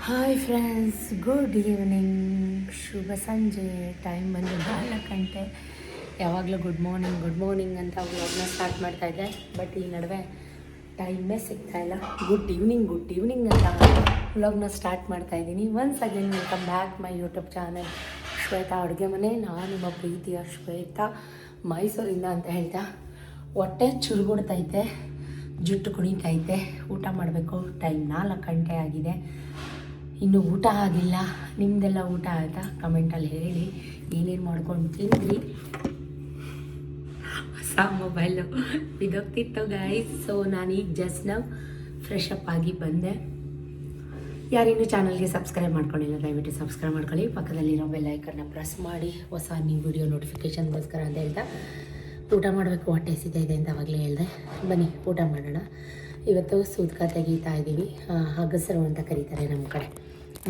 Hi friends, good evening, ಶುಭ ಸಂಜೆ. Time ಬಂದು 4 ಗಂಟೆ. ಯಾವಾಗಲೂ ಗುಡ್ ಮಾರ್ನಿಂಗ್ ಅಂತ ವ್ಲಾಗ್ನ ಸ್ಟಾರ್ಟ್ ಮಾಡ್ತಾಯಿದ್ದೆ. ಬಟ್ ಈ ನಡುವೆ ಟೈಮೇ ಸಿಗ್ತಾಯಿಲ್ಲ. ಗುಡ್ ಈವ್ನಿಂಗ್ ಅಂತ ವ್ಲಾಗ್ನ ಸ್ಟಾರ್ಟ್ ಮಾಡ್ತಾಯಿದ್ದೀನಿ. Once again welcome back my YouTube channel Shweta ಅಡುಗೆ ಮನೆ. ನಾನು ನಿಮ್ಮ ಪ್ರೀತಿಯ ಶ್ವೇತಾ, ಮೈಸೂರಿಂದ ಅಂತ ಹೇಳ್ತಾ ಹೊಟ್ಟೆ ಚುರುಗುಡ್ತೈತೆ, ಜುಟ್ಟು ಕುಣಿತೈತೆ. ಊಟ ಮಾಡಬೇಕು. ಟೈಮ್ 4 ಗಂಟೆ ಆಗಿದೆ. ಇನ್ನೂ ಊಟ ಆಗಿಲ್ಲ. ನಿಮ್ಮದೆಲ್ಲ ಊಟ ಆಯಿತಾ? ಕಮೆಂಟಲ್ಲಿ ಹೇಳಿ ಏನೇನು ಮಾಡ್ಕೊಂಡು ತಿಂದ್ರಿ. ಹೊಸ ಮೊಬೈಲು ಬಿದ್ದೋಗ್ತಿತ್ತು ಗೈಸ್. ಸೊ ನಾನೀಗ ಜಸ್ಟ್ ನಾವು ಫ್ರೆಶ್ ಅಪ್ ಆಗಿ ಬಂದೆ. ಯಾರಿನ್ನೂ ಚಾನಲ್ಗೆ ಸಬ್ಸ್ಕ್ರೈಬ್ ಮಾಡ್ಕೊಂಡಿಲ್ಲ ದಯವಿಟ್ಟು ಸಬ್ಸ್ಕ್ರೈಬ್ ಮಾಡ್ಕೊಳ್ಳಿ. ಪಕ್ಕದಲ್ಲಿರೋ ಬೆಲ್ ಐಕನ್ನ ಪ್ರೆಸ್ ಮಾಡಿ ಹೊಸ ನ್ಯೂ ವಿಡಿಯೋ ನೋಟಿಫಿಕೇಷನ್ಗೋಸ್ಕರ ಅಂತ ಹೇಳ್ತಾ ಊಟ ಮಾಡಬೇಕು. ಹೊಟ್ಟೆ ಹಸಿತಾ ಇದೆ ಅಂತ ಅವಾಗಲೇ ಹೇಳಿದೆ. ಬನ್ನಿ ಊಟ ಮಾಡೋಣ. ಇವತ್ತು ಸೂತ್ಕ ತೆಗೀತಾ ಇದ್ದೀವಿ. ಅಗಸರು ಅಂತ ಕರೀತಾರೆ ನಮ್ಮ ಕಡೆ,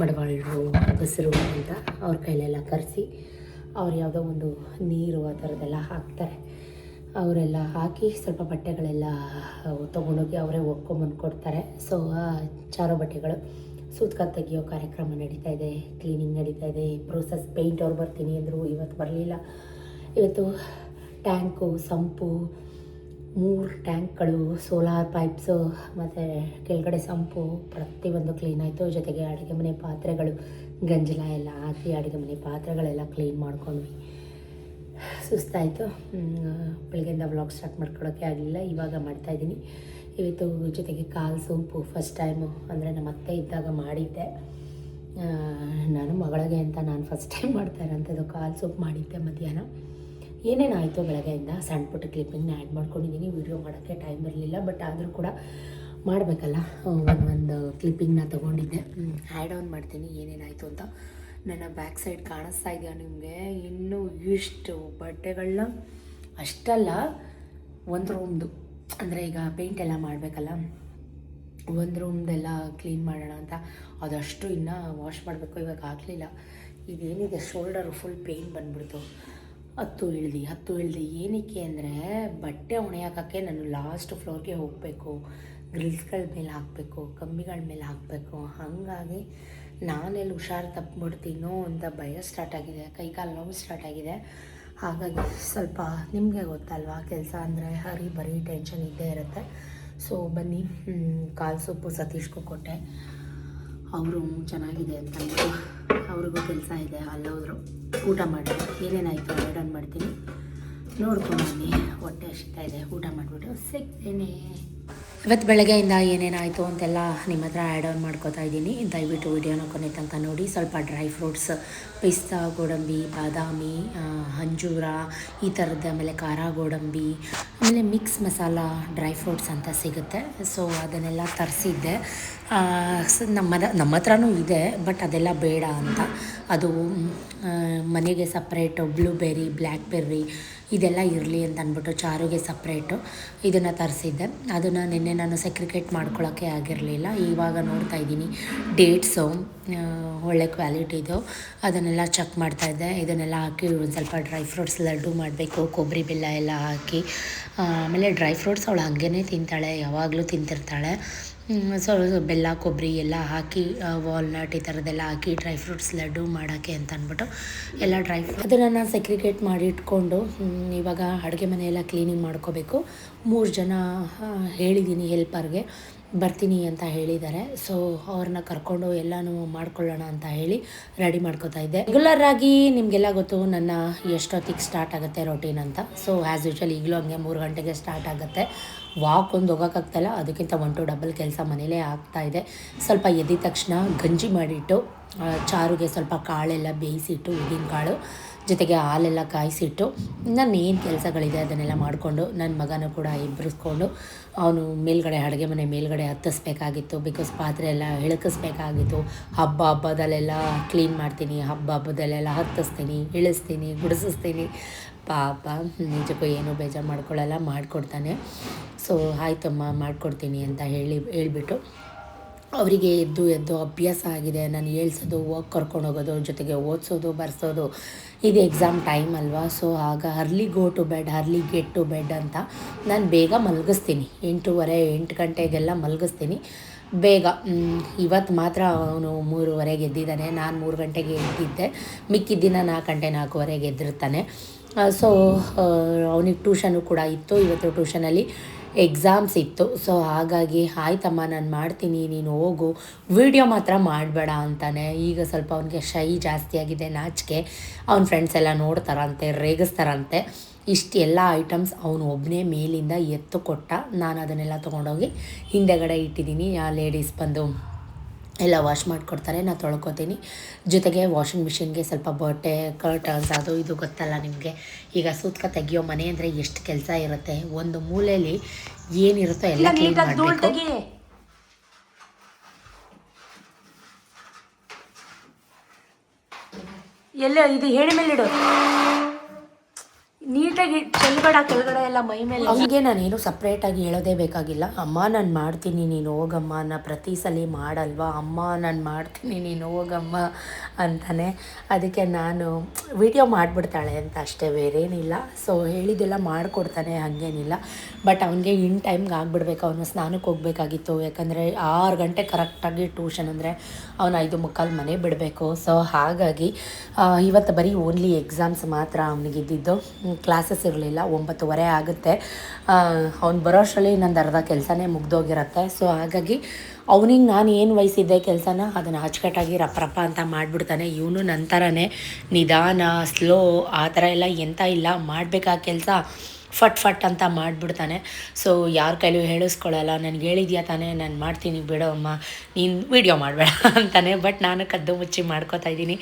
ಮಡವಾಳರು ಅಗಸರು ಅಂತ. ಅವ್ರ ಕೈಲೆಲ್ಲ ಕರೆಸಿ ಅವ್ರು ಯಾವುದೋ ಒಂದು ನೀರು ಆ ಥರದ್ದೆಲ್ಲ ಹಾಕ್ತಾರೆ. ಅವರೆಲ್ಲ ಹಾಕಿ ಸ್ವಲ್ಪ ಬಟ್ಟೆಗಳೆಲ್ಲ ತೊಗೊಂಡೋಗಿ ಅವರೇ ಒಕ್ಕೊಂಬಂದು ಕೊಡ್ತಾರೆ. ಸೊ ಚಾರೋ ಬಟ್ಟೆಗಳು ಸೂತ್ಕ ತೆಗಿಯೋ ಕಾರ್ಯಕ್ರಮ ನಡೀತಾ ಇದೆ, ಕ್ಲೀನಿಂಗ್ ನಡೀತಾ ಇದೆ. ಪ್ರೋಸೆಸ್ ಪೇಂಟ್ ಅವ್ರು ಬರ್ತೀನಿ ಅಂದರು, ಇವತ್ತು ಬರಲಿಲ್ಲ. ಇವತ್ತು ಟ್ಯಾಂಕು, ಸಂಪು, 3 ಟ್ಯಾಂಕ್ಗಳು, ಸೋಲಾರ್ ಪೈಪ್ಸು ಮತ್ತು ಕೆಳಗಡೆ ಸಂಪು ಪ್ರತಿಯೊಂದು ಕ್ಲೀನ್ ಆಯಿತು. ಜೊತೆಗೆ ಅಡುಗೆ ಮನೆ ಪಾತ್ರೆಗಳು, ಗಂಜಲ ಎಲ್ಲ ಹಾಕಿ ಅಡುಗೆ ಮನೆ ಪಾತ್ರೆಗಳೆಲ್ಲ ಕ್ಲೀನ್ ಮಾಡ್ಕೊಂಡ್ವಿ. ಸುಸ್ತಾಯಿತು. ಬೆಳಗ್ಗೆಯಿಂದ ವ್ಲಾಗ್ ಸ್ಟಾರ್ಟ್ ಮಾಡ್ಕೊಳ್ಳೋಕ್ಕೆ ಆಗಲಿಲ್ಲ, ಇವಾಗ ಮಾಡ್ತಾಯಿದ್ದೀನಿ. ಇವತ್ತು ಜೊತೆಗೆ ಕಾಲು ಸೂಪು ಫಸ್ಟ್ ಟೈಮು, ಅಂದರೆ ನಮ್ಮ ಅತ್ತೆ ಇದ್ದಾಗ ಮಾಡಿದ್ದೆ ನಾನು, ಮಗಳಿಗೆ ಅಂತ ನಾನು ಫಸ್ಟ್ ಟೈಮ್ ಮಾಡ್ತಾ ಇರೋಂಥದ್ದು. ಕಾಲು ಸೂಪ್ ಮಾಡಿದ್ದೆ ಮಧ್ಯಾಹ್ನ. ಏನೇನಾಯಿತು ಬೆಳಗ್ಗೆಯಿಂದ ಸಣ್ಣ ಪುಟ್ಟ ಕ್ಲಿಪ್ಪಿಂಗ್ನ ಆ್ಯಡ್ ಮಾಡ್ಕೊಂಡಿದ್ದೀನಿ. ವೀಡಿಯೋ ಮಾಡೋಕ್ಕೆ ಟೈಮ್ ಇರಲಿಲ್ಲ, ಬಟ್ ಆದರೂ ಕೂಡ ಮಾಡಬೇಕಲ್ಲ. ಒಂದು ಕ್ಲಿಪ್ಪಿಂಗ್ನ ತೊಗೊಂಡಿದ್ದೆ, ಆ್ಯಡ್ ಆನ್ ಮಾಡ್ತೀನಿ ಏನೇನಾಯಿತು ಅಂತ. ನನ್ನ ಬ್ಯಾಕ್ ಸೈಡ್ ಕಾಣಿಸ್ತಾ ಇದೆಯಾ ನಿಮಗೆ? ಇನ್ನೂ ಇಷ್ಟು ಬಟ್ಟೆಗಳನ್ನ ಅಷ್ಟಲ್ಲ, ಒಂದು ರೂಮ್ದು, ಅಂದರೆ ಈಗ ಪೇಂಟ್ ಎಲ್ಲ ಮಾಡಬೇಕಲ್ಲ, ಒಂದು ರೂಮ್ದೆಲ್ಲ ಕ್ಲೀನ್ ಮಾಡೋಣ ಅಂತ ಅದಷ್ಟು ಇನ್ನೂ ವಾಶ್ ಮಾಡಬೇಕು. ಇವಾಗ ಆಗಲಿಲ್ಲ. ಇದೇನಿದೆ ಶೋಲ್ಡರು ಫುಲ್ ಪೇಯ್ನ್ ಬಂದ್ಬಿಡ್ತು. ಹತ್ತು ಇಳ್ದು ಏನಕ್ಕೆ ಅಂದರೆ ಬಟ್ಟೆ ಒಣೆಯೋಕ್ಕೆ ನಾನು ಲಾಸ್ಟ್ ಫ್ಲೋರ್ಗೆ ಹೋಗಬೇಕು, ಗ್ರಿಲ್ಸ್ಗಳ ಮೇಲೆ ಹಾಕಬೇಕು, ಕಂಬಿಗಳ ಮೇಲೆ ಹಾಕಬೇಕು. ಹಾಗಾಗಿ ನಾನೆಲ್ಲಿ ಹುಷಾರು ತಪ್ಪಿಬಿಡ್ತೀನೋ ಅಂತ ಭಯ ಸ್ಟಾರ್ಟ್ ಆಗಿದೆ, ಕೈಕಾಲು ನೋವು ಸ್ಟಾರ್ಟ್ ಆಗಿದೆ. ಹಾಗಾಗಿ ಸ್ವಲ್ಪ ನಿಮಗೆ ಗೊತ್ತಲ್ವಾ, ಕೆಲಸ ಅಂದರೆ ಬರೀ ಟೆನ್ಷನ್ ಇದ್ದೇ ಇರುತ್ತೆ. ಸೊ ಬನ್ನಿ, ಕಾಲು ಸೊಪ್ಪು ಸತೀಶ್ಗೂ ಕೊಟ್ಟೆ. ಅವರು ಚೆನ್ನಾಗಿದೆ ಅಂತ ಅವ್ರಿಗೂ ಕೆಲಸ ಇದೆ, ಅಲ್ಲೋದ್ರು. ಊಟ ಮಾಡಿ ಏನೇನಾಯಿತು ಆ್ಯಡ್ ಆನ್ ಮಾಡ್ತೀನಿ, ನೋಡ್ಕೊಂಡು ಬನ್ನಿ. ಹೊಟ್ಟೆ ಹಸಿತಾ ಇದೆ, ಊಟ ಮಾಡಿಬಿಟ್ಟು ಸಿಗ್ತೇನೆ. ಇವತ್ತು ಬೆಳಗ್ಗೆಯಿಂದ ಏನೇನಾಯಿತು ಅಂತೆಲ್ಲ ನಿಮ್ಮ ಹತ್ರ ಆ್ಯಡ್ ಆನ್ ಮಾಡ್ಕೋತಾ ಇದ್ದೀನಿ. ದಯವಿಟ್ಟು ವಿಡಿಯೋನ ಕೊನೆ ತನಕ ನೋಡಿ. ಸ್ವಲ್ಪ ಡ್ರೈ ಫ್ರೂಟ್ಸ್, ಪಿಸ್ತಾ, ಗೋಡಂಬಿ, ಬಾದಾಮಿ, ಅಂಜೂರ ಈ ಥರದ್ದು, ಆಮೇಲೆ ಖಾರ ಗೋಡಂಬಿ, ಆಮೇಲೆ ಮಿಕ್ಸ್ ಮಸಾಲ ಡ್ರೈ ಫ್ರೂಟ್ಸ್ ಅಂತ ಸಿಗುತ್ತೆ. ಸೊ ಅದನ್ನೆಲ್ಲ ತರಿಸಿದ್ದೆ. ನಮ್ಮ ಹತ್ರನೂ ಇದೆ, ಬಟ್ ಅದೆಲ್ಲ ಬೇಡ ಅಂತ. ಅದು ಮನೆಗೆ ಸಪ್ರೇಟು ಬ್ಲೂಬೆರಿ, ಬ್ಲ್ಯಾಕ್ಬೆರ್ರಿ ಇದೆಲ್ಲ ಇರಲಿ ಅಂತ ಅಂದ್ಬಿಟ್ಟು ಚಾರುಗೆ ಸಪ್ರೇಟು ಇದನ್ನು ತರಿಸಿದ್ದೆ. ಅದನ್ನು ನಿನ್ನೆ ನಾನು ಸೆಕ್ರಿಕೇಟ್ ಮಾಡ್ಕೊಳ್ಳೋಕ್ಕೆ ಆಗಿರಲಿಲ್ಲ. ಇವಾಗ ನೋಡ್ತಾ ಇದ್ದೀನಿ ಡೇಟ್ಸು ಒಳ್ಳೆ ಕ್ವಾಲಿಟಿದು, ಅದನ್ನೆಲ್ಲ ಚೆಕ್ ಮಾಡ್ತಾಯಿದ್ದೆ. ಇದನ್ನೆಲ್ಲ ಹಾಕಿ ಒಂದು ಸ್ವಲ್ಪ ಡ್ರೈ ಫ್ರೂಟ್ಸ್ ಲಡ್ಡು ಮಾಡಬೇಕು, ಕೊಬ್ಬರಿ ಬೆಲ್ಲ ಎಲ್ಲ ಹಾಕಿ. ಆಮೇಲೆ ಡ್ರೈ ಫ್ರೂಟ್ಸ್ ಅವಳು ಹಾಗೇ ತಿಂತಾಳೆ, ಯಾವಾಗಲೂ ತಿಂತಿರ್ತಾಳೆ. ಸೊ ಬೆಲ್ಲ, ಕೊಬ್ಬರಿ ಎಲ್ಲ ಹಾಕಿ, ವಾಲ್ನಟ್ ಈ ಥರದ್ದೆಲ್ಲ ಹಾಕಿ ಡ್ರೈ ಫ್ರೂಟ್ಸ್ ಲಡ್ಡು ಮಾಡೋಕ್ಕೆ ಅಂತ ಅಂದ್ಬಿಟ್ಟು ಎಲ್ಲ ಡ್ರೈ ಫ್ರೂಟ್ ಅದನ್ನು ನಾನು ಸೆಕ್ರಿಕೇಟ್ ಮಾಡಿ ಇಟ್ಕೊಂಡು ಇವಾಗ ಅಡುಗೆ ಮನೆಯೆಲ್ಲ ಕ್ಲೀನಿಂಗ್ ಮಾಡ್ಕೋಬೇಕು. 3 ಜನ ಹೇಳಿದ್ದೀನಿ ಹೆಲ್ಪರ್ಗೆ, ಬರ್ತೀನಿ ಅಂತ ಹೇಳಿದ್ದಾರೆ. ಸೊ ಅವ್ರನ್ನ ಕರ್ಕೊಂಡು ಎಲ್ಲನೂ ಮಾಡ್ಕೊಳ್ಳೋಣ ಅಂತ ಹೇಳಿ ರೆಡಿ ಮಾಡ್ಕೋತಾ ಇದ್ದೆ. ರೆಗ್ಯುಲರ್ ಆಗಿ ನಿಮಗೆಲ್ಲ ಗೊತ್ತು ನನ್ನ ಎಷ್ಟೊತ್ತಿಗೆ ಸ್ಟಾರ್ಟ್ ಆಗುತ್ತೆ ರೊಟೀನ್ ಅಂತ. ಸೊ ಆ್ಯಸ್ ಯೂಶ್ವಲ್ ಈಗಲೂ ಹಂಗೆ 3 ಗಂಟೆಗೆ ಸ್ಟಾರ್ಟ್ ಆಗುತ್ತೆ. ವಾಕ್ ಒಂದು ಹೋಗೋಕ್ಕಾಗ್ತಾಯಿಲ್ಲ, ಅದಕ್ಕಿಂತ 1 to 2 ಕೆಲಸ ಮನೇಲೇ ಆಗ್ತಾಯಿದೆ. ಸ್ವಲ್ಪ ಎದ್ದ ತಕ್ಷಣ ಗಂಜಿ ಮಾಡಿಟ್ಟು, ಚಾರುಗೆ ಸ್ವಲ್ಪ ಕಾಳೆಲ್ಲ ಬೇಯಿಸಿಟ್ಟು, ಉದ್ದಿನ ಕಾಳು ಜೊತೆಗೆ ಹಾಲೆಲ್ಲ ಕಾಯಿಸಿಟ್ಟು, ನಾನು ಏನು ಕೆಲಸಗಳಿದೆ ಅದನ್ನೆಲ್ಲ ಮಾಡಿಕೊಂಡು, ನನ್ನ ಮಗನೂ ಕೂಡ ಇಬ್ಬರಿಸ್ಕೊಂಡು ಅವನು ಮೇಲ್ಗಡೆ ಅಡುಗೆ ಮನೆ ಮೇಲ್ಗಡೆ ಹತ್ತಿಸ್ಬೇಕಾಗಿತ್ತು. ಬಿಕಾಸ್ ಪಾತ್ರೆ ಎಲ್ಲ ಇಳಕಿಸ್ಬೇಕಾಗಿತ್ತು. ಹಬ್ಬದಲ್ಲೆಲ್ಲ ಕ್ಲೀನ್ ಮಾಡ್ತೀನಿ, ಹಬ್ಬದಲ್ಲೆಲ್ಲ ಹತ್ತಿಸ್ತೀನಿ, ಇಳಿಸ್ತೀನಿ, ಗುಡಿಸಿಸ್ತೀನಿ. ಪಾಪ ನಿಜಕ್ಕೂ ಏನೂ ಬೇಜಾರು ಮಾಡ್ಕೊಳ್ಳಲ್ಲ, ಮಾಡಿಕೊಡ್ತಾನೆ. ಸೊ ಆಯ್ತಮ್ಮ ಮಾಡಿಕೊಡ್ತೀನಿ ಅಂತ ಹೇಳಿಬಿಟ್ಟು ಅವರಿಗೆ ಎದ್ದು ಅಭ್ಯಾಸ ಆಗಿದೆ. ನಾನು ಹೇಳ್ಸೋದು, ಕರ್ಕೊಂಡು ಹೋಗೋದು, ಜೊತೆಗೆ ಓದಿಸೋದು, ಬರೆಸೋದು. ಇದು ಎಕ್ಸಾಮ್ ಟೈಮ್ ಅಲ್ವಾ. ಸೊ ಆಗ early go to bed, early get to bed ಅಂತ ನಾನು ಬೇಗ ಮಲಗಿಸ್ತೀನಿ. 8 ಗಂಟೆಗೆಲ್ಲ ಮಲಗಿಸ್ತೀನಿ. ಬೇಗ. ಇವತ್ತು ಮಾತ್ರ ಅವನು 3:30ಗೆ ಎದ್ದಿದ್ದಾನೆ. ನಾನು 3 ಗಂಟೆಗೆ ಎದ್ದಿದ್ದೆ. ಮಿಕ್ಕಿದ ದಿನ 4 ಗಂಟೆ 4:15ಗೆ ಎದ್ದಿರ್ತಾನೆ. ಸೊ ಅವನಿಗೆ ಟ್ಯೂಷನು ಕೂಡ ಇತ್ತು. ಇವತ್ತು ಟ್ಯೂಷನಲ್ಲಿ ಎಕ್ಸಾಮ್ಸ್ ಇತ್ತು. ಸೊ ಹಾಗಾಗಿ ಆಯ್ತಮ್ಮ ನಾನು ಮಾಡ್ತೀನಿ, ನೀನು ಹೋಗು, ವಿಡಿಯೋ ಮಾತ್ರ ಮಾಡಬೇಡ ಅಂತಾನೆ. ಈಗ ಸ್ವಲ್ಪ ಅವನಿಗೆ ಶೈ ಜಾಸ್ತಿ ಆಗಿದೆ, ನಾಚಿಕೆ. ಅವ್ನ ಫ್ರೆಂಡ್ಸ್ ಎಲ್ಲ ನೋಡ್ತಾರಂತೆ, ರೇಗಿಸ್ತಾರಂತೆ. ಇಷ್ಟೆಲ್ಲ ಐಟಮ್ಸ್ ಅವನು ಒಬ್ಬನೇ ಮೇಲಿಂದ ಎತ್ತು ಕೊಟ್ಟ. ನಾನು ಅದನ್ನೆಲ್ಲ ತೊಗೊಂಡೋಗಿ ಹಿಂದೆಗಡೆ ಇಟ್ಟಿದ್ದೀನಿ. ಆ ಲೇಡೀಸ್ ಬಂದು ಎಲ್ಲ ವಾಶ್ ಮಾಡಿಕೊಡ್ತಾರೆ, ನಾನು ತೊಳ್ಕೊತೀನಿ. ಜೊತೆಗೆ ವಾಷಿಂಗ್ ಮಿಷಿನ್ಗೆ ಸ್ವಲ್ಪ ಬಟ್ಟೆ, ಕರ್ಟನ್ಸ್, ಅದು ಇದು ಗೊತ್ತಲ್ಲ ನಿಮಗೆ. ಈಗ ಸೂತ್ಕ ತೆಗಿಯೋ ಮನೆ ಅಂದರೆ ಎಷ್ಟು ಕೆಲಸ ಇರುತ್ತೆ. ಒಂದು ಮೂಲೆಯಲ್ಲಿ ಏನಿರುತ್ತೋ ಎಲ್ಲ ಕ್ಲೀನ್ ಮಾಡಬೇಕು. ಎಲ್ಲ ಇದು ಹೇಳಿ ಮೇಲೆ ಇಡು, ನೀಟಾಗಿ ಕೆಳಗಡೆ ಎಲ್ಲ ಮೈ ಮೇಲೆ. ಅವನಿಗೆ ನಾನೇನು ಸಪ್ರೇಟಾಗಿ ಹೇಳೋದೇ ಬೇಕಾಗಿಲ್ಲ. ಅಮ್ಮ ನಾನು ಮಾಡ್ತೀನಿ ನೀನು ಹೋಗಮ್ಮ, ನಾ ಪ್ರತಿ ಸಲ ಮಾಡಲ್ವಾ, ಅಮ್ಮ ನಾನು ಮಾಡ್ತೀನಿ ನೀನು ಹೋಗಮ್ಮ ಅಂತಾನೆ. ಅದಕ್ಕೆ ನಾನು ವಿಡಿಯೋ ಮಾಡಿಬಿಡ್ತಾಳೆ ಅಂತ ಅಷ್ಟೇ, ಬೇರೇನಿಲ್ಲ. ಸೊ ಹೇಳಿದ್ದೆಲ್ಲ ಮಾಡಿಕೊಡ್ತಾನೆ, ಹಾಗೇನಿಲ್ಲ. ಬಟ್ ಅವನಿಗೆ ಇನ್ ಟೈಮ್ಗೆ ಆಗಿಬಿಡ್ಬೇಕು. ಅವನು ಸ್ನಾನಕ್ಕೆ ಹೋಗಬೇಕಾಗಿತ್ತು. ಯಾಕಂದರೆ 6 ಗಂಟೆ ಕರೆಕ್ಟಾಗಿ ಟ್ಯೂಷನ್ ಅಂದರೆ ಅವನು 5:15 ಮನೆ ಬಿಡಬೇಕು. ಸೊ ಹಾಗಾಗಿ ಇವತ್ತು ಬರೀ ಓನ್ಲಿ ಎಕ್ಸಾಮ್ಸ್ ಮಾತ್ರ ಅವನಿಗಿದ್ದಿದ್ದು. ಕ್ಲಾಸಸ್ ಇರಲಿಲ್ಲ. 9:30 ಆಗುತ್ತೆ. ಅವ್ನು ಬರೋಷ್ಟರಲ್ಲಿ ನಂದು ಅರ್ಧ ಕೆಲಸನೇ ಮುಗ್ದೋಗಿರತ್ತೆ. ಸೊ ಹಾಗಾಗಿ ಅವನಿಗೆ ನಾನು ಏನು ವಹಿಸಿದ್ದೆ ಕೆಲಸನ ಅದನ್ನು ಅಚ್ಚುಕಟ್ಟಾಗಿ ರಪ್ಪ ಅಂತ ಮಾಡಿಬಿಡ್ತಾನೆ. ಇವನು ನಂತರನೇ ನಿಧಾನ, ಸ್ಲೋ, ಆ ಥರ ಎಲ್ಲ ಎಂಥ ಇಲ್ಲ, ಮಾಡಬೇಕಾದ ಕೆಲಸ ಫಟ್ ಅಂತ ಮಾಡಿಬಿಡ್ತಾನೆ. ಸೊ ಯಾರ ಕೈಲೂ ಹೇಳಿಸ್ಕೊಳ್ಳಲ್ಲ. ನನಗೆ ಹೇಳಿದ್ಯಾ ತಾನೇ, ನಾನು ಮಾಡ್ತೀನಿ ಬಿಡೋ ಅಮ್ಮ, ನೀನು ವೀಡಿಯೋ ಮಾಡಬೇಡ ಅಂತಾನೆ. ಬಟ್ ನಾನು ಕದ್ದು ಮುಚ್ಚಿ ಮಾಡ್ಕೋತಾ ಇದ್ದೀನಿ.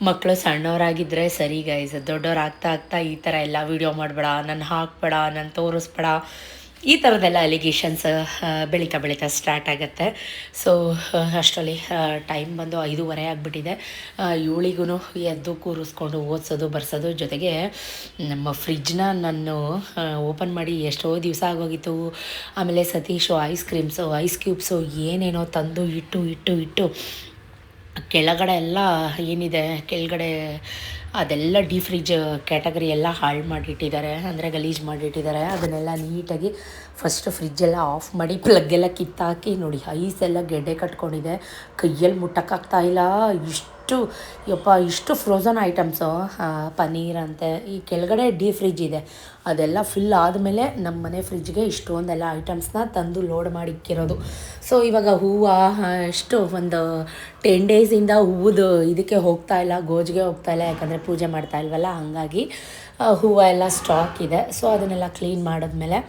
ಮಕ್ಕಳು ಸಣ್ಣವರಾಗಿದ್ದರೆ ಸರಿ ಗೈಸ್, ದೊಡ್ಡವ್ರು ಆಗ್ತಾ ಈ ಥರ ಎಲ್ಲ ವೀಡಿಯೋ ಮಾಡಬೇಡ, ನಾನು ಹಾಕಬೇಡ, ನಾನು ತೋರಿಸ್ಬೇಡ, ಈ ಥರದ್ದೆಲ್ಲ ಅಲಿಗೇಷನ್ಸ್ ಬೆಳೀತಾ ಸ್ಟಾರ್ಟ್ ಆಗುತ್ತೆ. ಸೊ ಅಷ್ಟರಲ್ಲಿ ಟೈಮ್ ಬಂದು 5:30 ಆಗಿಬಿಟ್ಟಿದೆ. ಇವಳಿಗೂ ಎದ್ದು ಕೂರಿಸ್ಕೊಂಡು ಓದಿಸೋದು ಬರ್ಸೋದು. ಜೊತೆಗೆ ನಮ್ಮ ಫ್ರಿಜ್ನ ನಾನು ಓಪನ್ ಮಾಡಿ ಎಷ್ಟೋ ದಿವಸ ಆಗೋಗಿತ್ತು. ಆಮೇಲೆ ಸತೀಶು ಐಸ್ ಕ್ಯೂಬ್ಸು ಏನೇನೋ ತಂದು ಇಟ್ಟು ಕೆಳಗಡೆ ಎಲ್ಲ ಏನಿದೆ ಕೆಳಗಡೆ ಅದೆಲ್ಲ ಫ್ರಿಜ್ ಕ್ಯಾಟಗರಿ ಎಲ್ಲ ಹಾಳು ಮಾಡಿಟ್ಟಿದ್ದಾರೆ, ಅಂದರೆ ಗಲೀಜು ಮಾಡಿಟ್ಟಿದ್ದಾರೆ. ಅದನ್ನೆಲ್ಲ ನೀಟಾಗಿ ಫಸ್ಟು ಫ್ರಿಜ್ಜೆಲ್ಲ ಆಫ್ ಮಾಡಿ ಪ್ಲಗ್ಗೆಲ್ಲ ಕಿತ್ತಾಕಿ ನೋಡಿ, ಐಸೆಲ್ಲ ಗೆಡ್ಡೆ ಕಟ್ಕೊಂಡಿದೆ, ಕೈಯಲ್ಲಿ ಮುಟ್ಟಕ್ಕಾಗ್ತಾಯಿಲ್ಲ. ಇಷ್ಟು ಫ್ರೋಝನ್ ಐಟಮ್ಸು, ಪನ್ನೀರ್ ಅಂತೆ. ಈ ಕೆಳಗಡೆ ಫ್ರಿಜ್ ಇದೆ, ಅದೆಲ್ಲ ಫಿಲ್ ಆದಮೇಲೆ ನಮ್ಮ ಮನೆ ಫ್ರಿಜ್ಗೆ ಇಷ್ಟೊಂದೆಲ್ಲ ಐಟಮ್ಸ್ನ ತಂದು ಲೋಡ್ ಮಾಡಿಕ್ಕಿರೋದು. ಸೊ ಇವಾಗ ಹೂವು ಒಂದು 10 ಡೇಸಿಂದ ಹೂವುದು ಇದಕ್ಕೆ ಹೋಗ್ತಾಯಿಲ್ಲ, ಗೋಜಿಗೆ ಹೋಗ್ತಾಯಿಲ್ಲ. ಯಾಕಂದರೆ ಪೂಜೆ ಮಾಡ್ತಾ ಇಲ್ವಲ್ಲ, ಹಾಗಾಗಿ ಹೂವು ಎಲ್ಲ ಸ್ಟಾಕ್ ಇದೆ. ಸೊ ಅದನ್ನೆಲ್ಲ ಕ್ಲೀನ್ ಮಾಡಿದ್ಮೇಲೆ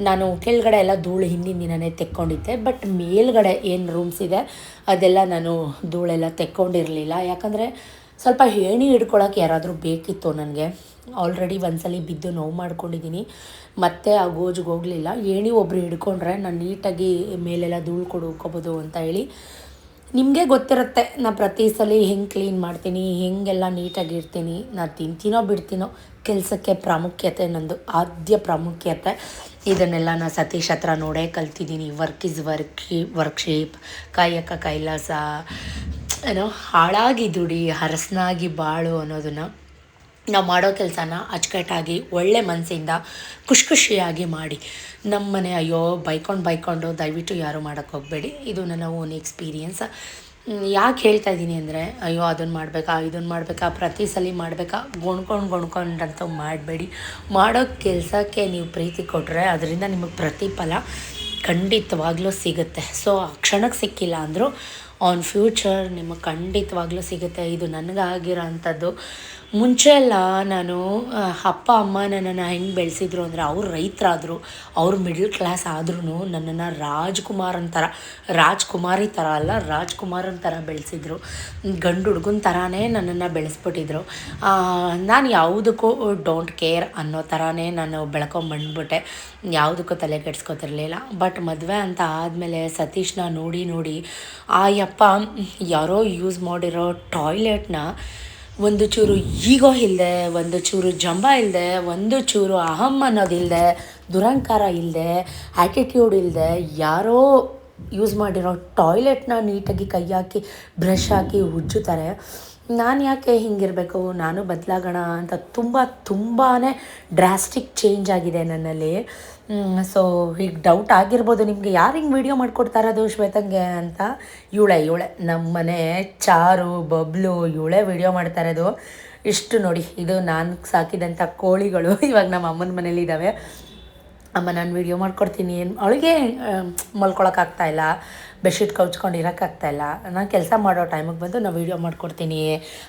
ನಾನು ಕೆಳಗಡೆ ಎಲ್ಲ ಧೂಳು ಹಿಂದಿನ ದಿನವೇ ತೆಕ್ಕೊಂಡಿದ್ದೆ. ಬಟ್ ಮೇಲ್ಗಡೆ ಏನು ರೂಮ್ಸ್ ಇದೆ ಅದೆಲ್ಲ ನಾನು ಧೂಳೆಲ್ಲ ತೆಕ್ಕೊಂಡಿರಲಿಲ್ಲ. ಯಾಕಂದರೆ ಸ್ವಲ್ಪ ಏಣಿ ಹಿಡ್ಕೊಳಕ್ಕೆ ಯಾರಾದರೂ ಬೇಕಿತ್ತು ನನಗೆ. ಆಲ್ರೆಡಿ ಒಂದ್ಸಲ ಬಿದ್ದು ನೋವು ಮಾಡ್ಕೊಂಡಿದ್ದೀನಿ, ಮತ್ತೆ ಆ ಗೋಜಿಗೆ ಹೋಗಲಿಲ್ಲ. ಏಣಿ ಒಬ್ಬರು ಹಿಡ್ಕೊಂಡ್ರೆ ನಾನು ನೀಟಾಗಿ ಮೇಲೆಲ್ಲ ಧೂಳು ಹುಡ್ಕೋಬೋದು ಅಂತ ಹೇಳಿ. ನಿಮಗೆ ಗೊತ್ತಿರುತ್ತೆ ನಾನು ಪ್ರತಿ ಸಲ ಹೆಂಗೆ ಕ್ಲೀನ್ ಮಾಡ್ತೀನಿ, ಹೆಂಗೆಲ್ಲ ನೀಟಾಗಿರ್ತೀನಿ. ನಾನು ತಿಂತೀನೋ ಬಿಡ್ತೀನೋ, ಕೆಲಸಕ್ಕೆ ಪ್ರಾಮುಖ್ಯತೆ ನಂದು, ಆದ್ಯ ಪ್ರಾಮುಖ್ಯತೆ. ಇದನ್ನೆಲ್ಲ ನಾನು ಸತೀಶ್ ಹತ್ರ ನೋಡೇ ಕಲ್ತಿದ್ದೀನಿ. ವರ್ಕ್ ಈಸ್ ವರ್ಕ್ಶೀಪ್, ಕಾಯಕ ಕೈಲಾಸ, ಏನೋ ಹಾಳಾಗಿ ದುಡಿ ಹರಸನಾಗಿ ಬಾಳು ಅನ್ನೋದನ್ನು ನಾವು ಮಾಡೋ ಕೆಲಸನ ಅಚ್ಚುಕಟ್ಟಾಗಿ ಒಳ್ಳೆ ಮನಸ್ಸಿಂದ ಖುಷಿಯಾಗಿ ಮಾಡಿ. ನಮ್ಮ ಮನೆ ಅಯ್ಯೋ ಬೈಕೊಂಡು ದಯವಿಟ್ಟು ಯಾರೂ ಮಾಡೋಕ್ಕೆ ಹೋಗಬೇಡಿ. ಇದು ನನ್ನ ಓನ್ ಎಕ್ಸ್ಪೀರಿಯನ್ಸ್. ಯಾಕೆ ಹೇಳ್ತಾ ಇದ್ದೀನಿ ಅಂದರೆ, ಅಯ್ಯೋ ಅದನ್ನು ಮಾಡಬೇಕಾ ಇದನ್ನು ಮಾಡಬೇಕಾ ಪ್ರತಿ ಸಲ ಮಾಡಬೇಕಾ ಗೊಣ್ಕೊಂಡಂತೂ ಮಾಡಬೇಡಿ. ಮಾಡೋ ಕೆಲಸಕ್ಕೆ ನೀವು ಪ್ರೀತಿ ಕೊಟ್ಟರೆ ಅದರಿಂದ ನಿಮಗೆ ಪ್ರತಿಫಲ ಖಂಡಿತವಾಗ್ಲೂ ಸಿಗುತ್ತೆ. ಸೊ ಆ ಕ್ಷಣಕ್ಕೆ ಸಿಕ್ಕಿಲ್ಲ ಅಂದರೂ ಆನ್ ಫ್ಯೂಚರ್ ನಿಮಗೆ ಖಂಡಿತವಾಗ್ಲೂ ಸಿಗುತ್ತೆ. ಇದು ನನಗಾಗಿರೋ ಅಂಥದ್ದು. ಮುಂಚೆ ಎಲ್ಲ ನಾನು ಅಪ್ಪ ಅಮ್ಮ ನನ್ನನ್ನು ಹೆಂಗೆ ಬೆಳೆಸಿದ್ರು ಅಂದರೆ, ಅವ್ರು ರೈತರಾದರು, ಅವ್ರು ಮಿಡ್ಲ್ ಕ್ಲಾಸ್ ಆದ್ರೂ ನನ್ನನ್ನು ರಾಜ್ಕುಮಾರಿ ಥರ ಅಲ್ಲ, ರಾಜ್ಕುಮಾರನ ಥರ ಬೆಳೆಸಿದ್ರು. ಗಂಡು ಹುಡುಗನ ಥರನೇ ನನ್ನನ್ನು ಬೆಳೆಸ್ಬಿಟ್ಟಿದ್ರು. ನಾನು ಯಾವುದಕ್ಕೂ ಡೋಂಟ್ ಕೇರ್ ಅನ್ನೋ ಥರನೇ ನಾನು ಬೆಳ್ಕೊಂಬಂದ್ಬಿಟ್ಟೆ, ಯಾವುದಕ್ಕೂ ತಲೆ ಕೆಡ್ಸ್ಕೊತಿರ್ಲಿಲ್ಲ. ಬಟ್ ಮದುವೆ ಅಂತ ಆದಮೇಲೆ ಸತೀಶ್ನ ನೋಡಿ ಆ ಯಪ್ಪ ಯಾರೋ ಯೂಸ್ ಮಾಡಿರೋ ಟಾಯ್ಲೆಟ್ನ ಒಂದು ಚೂರು ಈಗೋ ಇಲ್ಲದೆ, ಒಂದು ಚೂರು ಜಂಬ ಇಲ್ಲದೆ, ಒಂದು ಚೂರು ಅಹಂ ಅನ್ನೋದಿಲ್ಲದೆ, ದುರಂಕಾರ ಇಲ್ಲದೆ, ಆ್ಯಟಿಟ್ಯೂಡ್ ಇಲ್ಲದೆ ಯಾರೋ ಯೂಸ್ ಮಾಡಿರೋ ಟಾಯ್ಲೆಟ್ನ ನೀಟಾಗಿ ಕೈ ಹಾಕಿ ಬ್ರಷ್ ಹಾಕಿ ಉಜ್ಜುತ್ತಾರೆ. ನಾನು ಯಾಕೆ ಹಿಂಗಿರಬೇಕು, ನಾನು ಬದಲಾಗೋಣ ಅಂತ ತುಂಬಾ ಡ್ರಾಸ್ಟಿಕ್ ಚೇಂಜ್ ಆಗಿದೆ ನನ್ನಲ್ಲಿ. ಸೊ ಈಗ ಡೌಟ್ ಆಗಿರ್ಬೋದು ನಿಮಗೆ, ಯಾರು ಹಿಂಗೆ ವೀಡಿಯೋ ಮಾಡಿಕೊಡ್ತಾರದು ಶ್ವೇತಂಗೆ ಅಂತ. ಇವಳೆ ನಮ್ಮನೆ ಚಾರು ಬಬ್ಲು ಇವಳೇ ವೀಡಿಯೋ ಮಾಡ್ತಾ ಇರೋದು. ಇಷ್ಟು ನೋಡಿ, ಇದು ನಾನು ಸಾಕಿದಂಥ ಕೋಳಿಗಳು ಇವಾಗ ನಮ್ಮ ಅಮ್ಮನ ಮನೇಲಿದ್ದಾವೆ. ಅಮ್ಮ ನಾನು ವೀಡಿಯೋ ಮಾಡ್ಕೊಡ್ತೀನಿ, ಅವಳಿಗೆ ಮಲ್ಕೊಳಕ್ಕಾಗ್ತಾಯಿಲ್ಲ, ಬೆಡ್ಶೀಟ್ ಕೌಚ್ಕೊಂಡು ಇರೋಕ್ಕಾಗ್ತಾಯಿಲ್ಲ, ನಾನು ಕೆಲಸ ಮಾಡೋ ಟೈಮಿಗೆ ಬಂದು ನಾನು ವೀಡಿಯೋ ಮಾಡ್ಕೊಡ್ತೀನಿ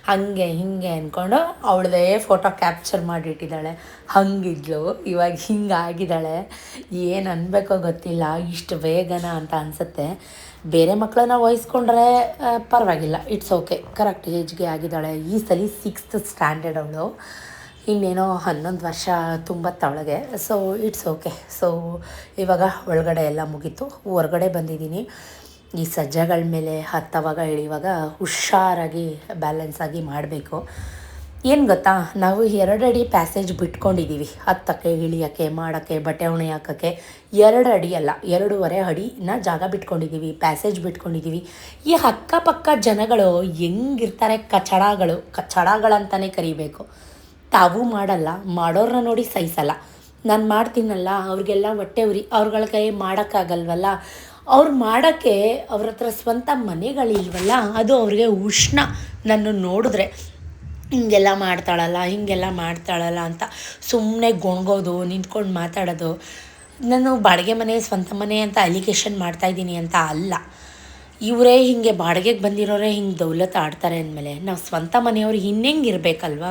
ಹಾಗೆ ಹೀಗೆ ಅಂದ್ಕೊಂಡು ಅವಳದೇ ಫೋಟೋ ಕ್ಯಾಪ್ಚರ್ ಮಾಡಿಟ್ಟಿದ್ದಾಳೆ. ಹಂಗಿದ್ಲು, ಇವಾಗ ಹಿಂಗಾಗಿದ್ದಾಳೆ. ಏನು ಅನ್ಬೇಕೋ ಗೊತ್ತಿಲ್ಲ, ಇಷ್ಟು ಬೇಗನ ಅಂತ ಅನಿಸುತ್ತೆ. ಬೇರೆ ಮಕ್ಕಳನ್ನ ವಹಿಸ್ಕೊಂಡ್ರೆ ಪರವಾಗಿಲ್ಲ, ಇಟ್ಸ್ ಓಕೆ, ಕರೆಕ್ಟ್ ಏಜ್ಗೆ ಆಗಿದ್ದಾಳೆ. ಈ ಸಲ 6th ಸ್ಟ್ಯಾಂಡರ್ಡ್ ಅವಳು, ಇನ್ನೇನೋ 11 ವರ್ಷ ತುಂಬತ್ತವಳಿಗೆ. So it's okay. ಸೊ ಇವಾಗ ಒಳಗಡೆ ಎಲ್ಲ ಮುಗೀತು, ಹೊರಗಡೆ ಬಂದಿದ್ದೀನಿ. ಈ ಸಜ್ಜಗಳ ಮೇಲೆ ಹತ್ತವಾಗ ಇಳಿಯುವಾಗ ಹುಷಾರಾಗಿ ಬ್ಯಾಲೆನ್ಸ್ ಆಗಿ ಮಾಡಬೇಕು. ಏನು ಗೊತ್ತಾ, ನಾವು 2 ಅಡಿ ಪ್ಯಾಸೇಜ್ ಬಿಟ್ಕೊಂಡಿದ್ದೀವಿ, ಹತ್ತಕ್ಕೆ ಇಳಿಯೋಕ್ಕೆ ಮಾಡೋಕ್ಕೆ ಬಟ್ಟೆ ಹೊಣೆ ಹಾಕೋಕ್ಕೆ. 2 ಅಡಿ ಅಲ್ಲ, 2.5 ಅಡಿನ ಜಾಗ ಬಿಟ್ಕೊಂಡಿದ್ದೀವಿ, ಪ್ಯಾಸೇಜ್ ಬಿಟ್ಕೊಂಡಿದ್ದೀವಿ. ಈ ಅಕ್ಕಪಕ್ಕ ಜನಗಳು ಹೆಂಗಿರ್ತಾರೆ, ಕಚಡಗಳಂತಲೇ ಕರಿಬೇಕು. ತಾವು ಮಾಡಲ್ಲ, ಮಾಡೋರನ್ನ ನೋಡಿ ಸಹಿಸಲ್ಲ. ನಾನು ಮಾಡ್ತೀನಲ್ಲ ಅವ್ರಿಗೆಲ್ಲ ಹೊಟ್ಟೆ ಉರಿ, ಅವ್ರುಗಳ ಕೈ ಮಾಡೋಕ್ಕಾಗಲ್ವಲ್ಲ. ಅವ್ರು ಮಾಡೋಕ್ಕೆ ಅವ್ರ ಹತ್ರ ಸ್ವಂತ ಮನೆಗಳಿಲ್ವಲ್ಲ, ಅದು ಅವ್ರಿಗೆ ಉಷ್ಣ. ನನ್ನ ನೋಡಿದ್ರೆ ಹಿಂಗೆಲ್ಲ ಮಾಡ್ತಾಳಲ್ಲ ಅಂತ ಸುಮ್ಮನೆ ಗೊಣಗೋದು, ನಿಂತ್ಕೊಂಡು ಮಾತಾಡೋದು. ನಾನು ಬಾಡಿಗೆ ಮನೆ ಸ್ವಂತ ಮನೆ ಅಂತ ಅಲಿಗೇಷನ್ ಮಾಡ್ತಾಯಿದ್ದೀನಿ ಅಂತ ಅಲ್ಲ. ಇವರೇ ಹಿಂಗೆ ಬಾಡಿಗೆಗೆ ಬಂದಿರೋರೇ ಹಿಂಗೆ ದೌಲತ್ ಆಡ್ತಾರೆ ಅಂದಮೇಲೆ ನಾವು ಸ್ವಂತ ಮನೆಯವ್ರು ಇನ್ನೆಂಗೆ ಇರಬೇಕಲ್ವ.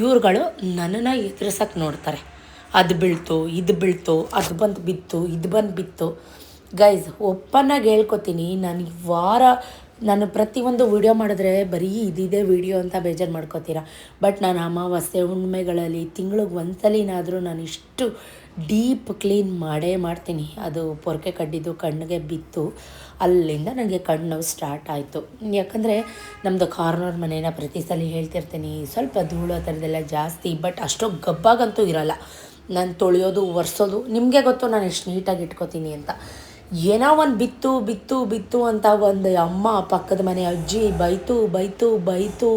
ಇವ್ರುಗಳು ನನ್ನನ್ನು ಎದುರಿಸೋಕ್ಕೆ ನೋಡ್ತಾರೆ. ಅದು ಬೀಳ್ತು, ಇದು ಬೀಳ್ತು, ಅದು ಬಂದು ಬಿತ್ತು, ಇದು ಬಂದು ಬಿತ್ತು. ಗೈಸ್, ಓಪನ್ನಾಗಿ ಹೇಳ್ಕೊತೀನಿ, ನಾನು ಪ್ರತಿಯೊಂದು ವೀಡಿಯೋ ಮಾಡಿದ್ರೆ ಬರೀ ಇದಿದೆ ವೀಡಿಯೋ ಅಂತ ಬೇಜಾರು ಮಾಡ್ಕೋತೀರ. ಬಟ್ ನಾನು ಅಮಾವಾಸ್ಯೆ ಹುಣ್ಣಿಮೆಗಳಲ್ಲಿ ತಿಂಗಳಿಗೆ ಒಂದ್ಸಲಿನಾದರೂ ನಾನು ಇಷ್ಟು ಡೀಪ್ ಕ್ಲೀನ್ ಮಾಡೇ ಮಾಡ್ತೀನಿ. ಅದು ಪೊರಕೆ ಕಡ್ಡಿದ್ದು ಕಣ್ಣಿಗೆ ಬಿತ್ತು, ಅಲ್ಲಿಂದ ನನಗೆ ಕಣ್ಣು ನೋವು ಸ್ಟಾರ್ಟ್ ಆಯಿತು. ಯಾಕಂದರೆ ನಮ್ಮದು ಕಾರ್ನರ್ ಮನೇನ ಪ್ರತಿ ಸಲ ಹೇಳ್ತಿರ್ತೀನಿ, ಸ್ವಲ್ಪ ಧೂಳು ಆ ಥರದ್ದೆಲ್ಲ ಜಾಸ್ತಿ. ಬಟ್ ಅಷ್ಟೋ ಗಬ್ಬಾಗಂತೂ ಇರೋಲ್ಲ. ನಾನು ತೊಳೆಯೋದು ಒರೆಸೋದು ನಿಮಗೆ ಗೊತ್ತು ನಾನು ಎಷ್ಟು ನೀಟಾಗಿ ಇಟ್ಕೋತೀನಿ ಅಂತ. ಏನೋ ಒಂದು ಬಿತ್ತು ಅಂತ ಒಂದು ಅಮ್ಮ ಪಕ್ಕದ ಮನೆ ಅಜ್ಜಿ ಬೈತು.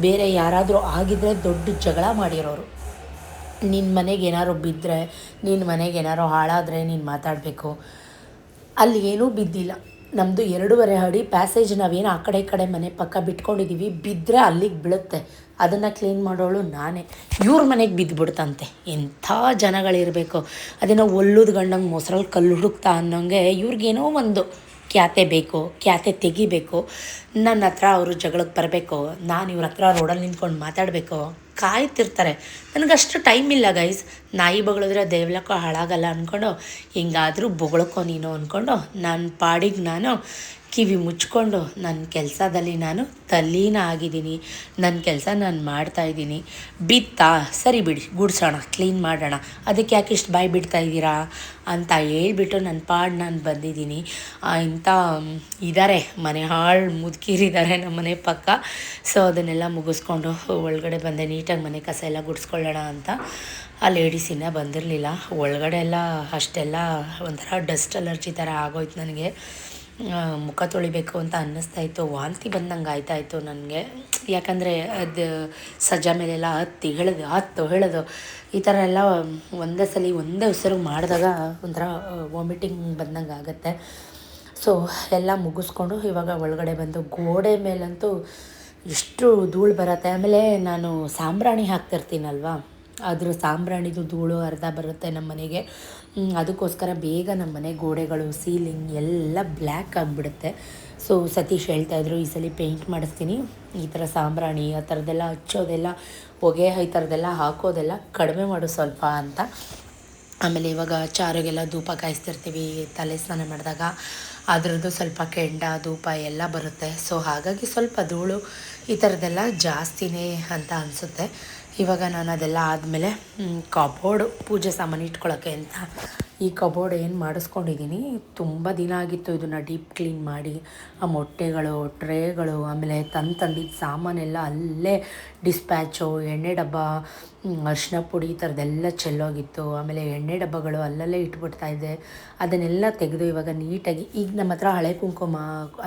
ಬೇರೆ ಯಾರಾದರೂ ಆಗಿದ್ರೆ ದೊಡ್ಡ ಜಗಳ ಮಾಡಿರೋರು. ನಿನ್ನ ಮನೆಗೆ ಏನಾದ್ರು ಬಿದ್ದರೆ, ನಿನ್ನ ಮನೆಗೆ ಏನಾರು ಹಾಳಾದರೆ ನೀನು ಮಾತಾಡಬೇಕು. ಅಲ್ಲಿ ಏನೂ ಬಿದ್ದಿಲ್ಲ. ನಮ್ಮದು 2.5 ಅಡಿ ಪ್ಯಾಸೇಜ್ ನಾವೇನು ಆ ಕಡೆ ಈ ಕಡೆ ಮನೆ ಪಕ್ಕ ಬಿಟ್ಕೊಂಡಿದ್ದೀವಿ. ಬಿದ್ದರೆ ಅಲ್ಲಿಗೆ ಬೀಳುತ್ತೆ, ಅದನ್ನು ಕ್ಲೀನ್ ಮಾಡೋಳು ನಾನೇ. ಇವ್ರ ಮನೆಗೆ ಬಿದ್ದುಬಿಡ್ತಂತೆ. ಎಂಥ ಜನಗಳಿರಬೇಕು. ಅದನ್ನು ಒಲ್ಲುದ ಗಂಡಂಗೆ ಮೊಸರಲ್ಲಿ ಕಲ್ಲು ಹುಡುಕ್ತಾ ಅನ್ನೋಂಗೆ ಇವ್ರಿಗೇನೋ ಒಂದು ಖ್ಯಾತೆ ತೆಗಿಬೇಕು. ನನ್ನ ಹತ್ರ ಅವರು ಜಗಳಕ್ಕೆ ಬರಬೇಕು, ನಾನು ಇವ್ರ ಹತ್ರ ರೋಡಲ್ಲಿ ನಿಂತ್ಕೊಂಡು ಮಾತಾಡಬೇಕು, ಕಾಯ್ತಿರ್ತಾರೆ. ನನಗಷ್ಟು ಟೈಮ್ ಇಲ್ಲ ಗೈಸ್. ನಾಯಿ ಬಗಳಿದ್ರೆ ದೇವ್ಲಕ್ಕ ಹಾಳಾಗಲ್ಲ ಅಂದ್ಕೊಂಡು ಹಿಂಗಾದರೂ ಬೊಗಳಕ್ಕೋ ನೀನು ಅಂದ್ಕೊಂಡು ನನ್ನ ಪಾಡಿಗೆ ನಾನು ಕಿವಿ ಮುಚ್ಕೊಂಡು ನನ್ನ ಕೆಲಸದಲ್ಲಿ ನಾನು ತಲ್ಲೀನ ಆಗಿದ್ದೀನಿ. ನನ್ನ ಕೆಲಸ ನಾನು ಮಾಡ್ತಾಯಿದ್ದೀನಿ. ಬಿತ್ತಾ ಸರಿ ಬಿಡಿ, ಗುಡ್ಸೋಣ, ಕ್ಲೀನ್ ಮಾಡೋಣ, ಅದಕ್ಕೆ ಯಾಕೆ ಇಷ್ಟು ಬಾಯಿ ಬಿಡ್ತಾಯಿದ್ದೀರಾ ಅಂತ ಹೇಳ್ಬಿಟ್ಟು ನನ್ನ ಪಾಡು ನಾನು ಬಂದಿದ್ದೀನಿ. ಇಂಥ ಇದ್ದಾರೆ ಮನೆ ಹಾಳು ಮುದುಕಿರಿದ್ದಾರೆ ನಮ್ಮ ಮನೆ ಪಕ್ಕ. ಸೊ ಅದನ್ನೆಲ್ಲ ಮುಗಿಸ್ಕೊಂಡು ಒಳಗಡೆ ಬಂದೆ. ನೀಟಾಗಿ ಮನೆ ಕಸ ಎಲ್ಲ ಗುಡಿಸ್ಕೊಳ್ಳೋಣ ಅಂತ. ಆ ಲೇಡೀಸ್ ಇನ್ನೂ ಬಂದಿರಲಿಲ್ಲ. ಒಳಗಡೆ ಎಲ್ಲ ಅಷ್ಟೆಲ್ಲ ಒಂಥರ ಡಸ್ಟ್ ಅಲರ್ಜಿ ಥರ ಆಗೋಯ್ತು ನನಗೆ. ಮುಖ ತೊಳಿಬೇಕು ಅಂತ ಅನ್ನಿಸ್ತಾಯಿತ್ತು, ವಾಂತಿ ಬಂದಂಗೆ ಆಯ್ತಾಯಿತ್ತು ನನಗೆ. ಯಾಕಂದರೆ ಅದು ಸಜ್ಜ ಮೇಲೆಲ್ಲ ಹತ್ತು ಹೇಳೋದು ಈ ಥರ ಎಲ್ಲ ಒಂದೇ ಉಸಿರು ಮಾಡಿದಾಗ ಒಂಥರ ವಾಮಿಟಿಂಗ್ ಬಂದಂಗೆ ಆಗುತ್ತೆ. ಸೊ ಎಲ್ಲ ಮುಗಿಸ್ಕೊಂಡು ಇವಾಗ ಒಳಗಡೆ ಬಂದು ಗೋಡೆ ಮೇಲಂತೂ ಎಷ್ಟು ಧೂಳು ಬರುತ್ತೆ. ಆಮೇಲೆ ನಾನು ಸಾಂಬ್ರಾಣಿ ಹಾಕ್ತಿರ್ತೀನಲ್ವ, ಅದ್ರ ಸಾಂಬ್ರಾಣಿದು ಧೂಳು ಅರ್ಧ ಬರುತ್ತೆ ನಮ್ಮ ಮನೆಗೆ. ಅದಕ್ಕೋಸ್ಕರ ಬೇಗ ನಮ್ಮ ಮನೆ ಗೋಡೆಗಳು, ಸೀಲಿಂಗ್ ಎಲ್ಲ ಬ್ಲ್ಯಾಕ್ ಆಗಿಬಿಡುತ್ತೆ. ಸೊ ಸತೀಶ್ ಹೇಳ್ತಾಯಿದ್ರು, ಈ ಸಲ ಪೇಂಟ್ ಮಾಡಿಸ್ತೀನಿ, ಈ ಥರ ಸಾಂಬ್ರಾಣಿ ಆ ಥರದ್ದೆಲ್ಲ ಹಚ್ಚೋದೆಲ್ಲ, ಹೊಗೆ ಈ ಥರದ್ದೆಲ್ಲ ಹಾಕೋದೆಲ್ಲ ಕಡಿಮೆ ಮಾಡು ಸ್ವಲ್ಪ ಅಂತ. ಆಮೇಲೆ ಇವಾಗ ಚಾರಿಗೆಲ್ಲ ಧೂಪ ಕಾಯಿಸ್ತಿರ್ತೀವಿ ತಲೆ ಸ್ನಾನ ಮಾಡಿದಾಗ, ಅದರದ್ದು ಸ್ವಲ್ಪ ಕೆಂಡ ಧೂಪ ಎಲ್ಲ ಬರುತ್ತೆ. ಸೊ ಹಾಗಾಗಿ ಸ್ವಲ್ಪ ಧೂಳು ಈ ಥರದ್ದೆಲ್ಲ ಜಾಸ್ತಿನೇ ಅಂತ ಅನಿಸುತ್ತೆ. ಇವಾಗ ನಾನು ಅದೆಲ್ಲ ಆದಮೇಲೆ ಕಬೋರ್ಡು ಪೂಜೆ ಸಾಮಾನು ಇಟ್ಕೊಳ್ಳೋಕ್ಕೆ ಅಂತ ಈ ಕಬೋರ್ಡ್ ಏನು ಮಾಡಿಸ್ಕೊಂಡಿದ್ದೀನಿ. ತುಂಬ ದಿನ ಆಗಿತ್ತು ಇದನ್ನು ಡೀಪ್ ಕ್ಲೀನ್ ಮಾಡಿ. ಆ ಮೊಟ್ಟೆಗಳು, ಟ್ರೇಗಳು, ಆಮೇಲೆ ತಂದಿದ್ದ ಸಾಮಾನೆಲ್ಲ ಅಲ್ಲೇ ಡಿಸ್ಪ್ಯಾಚು, ಎಣ್ಣೆ ಡಬ್ಬ, ಅರಿಶಿನ ಪುಡಿ ಈ ಥರದ್ದೆಲ್ಲ ಚೆಲ್ಲೋಗಿತ್ತು. ಆಮೇಲೆ ಎಣ್ಣೆ ಡಬ್ಬಗಳು ಅಲ್ಲಲ್ಲೇ ಇಟ್ಬಿಡ್ತಾಯಿದ್ದೆ. ಅದನ್ನೆಲ್ಲ ತೆಗೆದು ಇವಾಗ ನೀಟಾಗಿ ಈಗ ನಮ್ಮ ಹತ್ರ ಹಳೆ ಕುಂಕುಮ,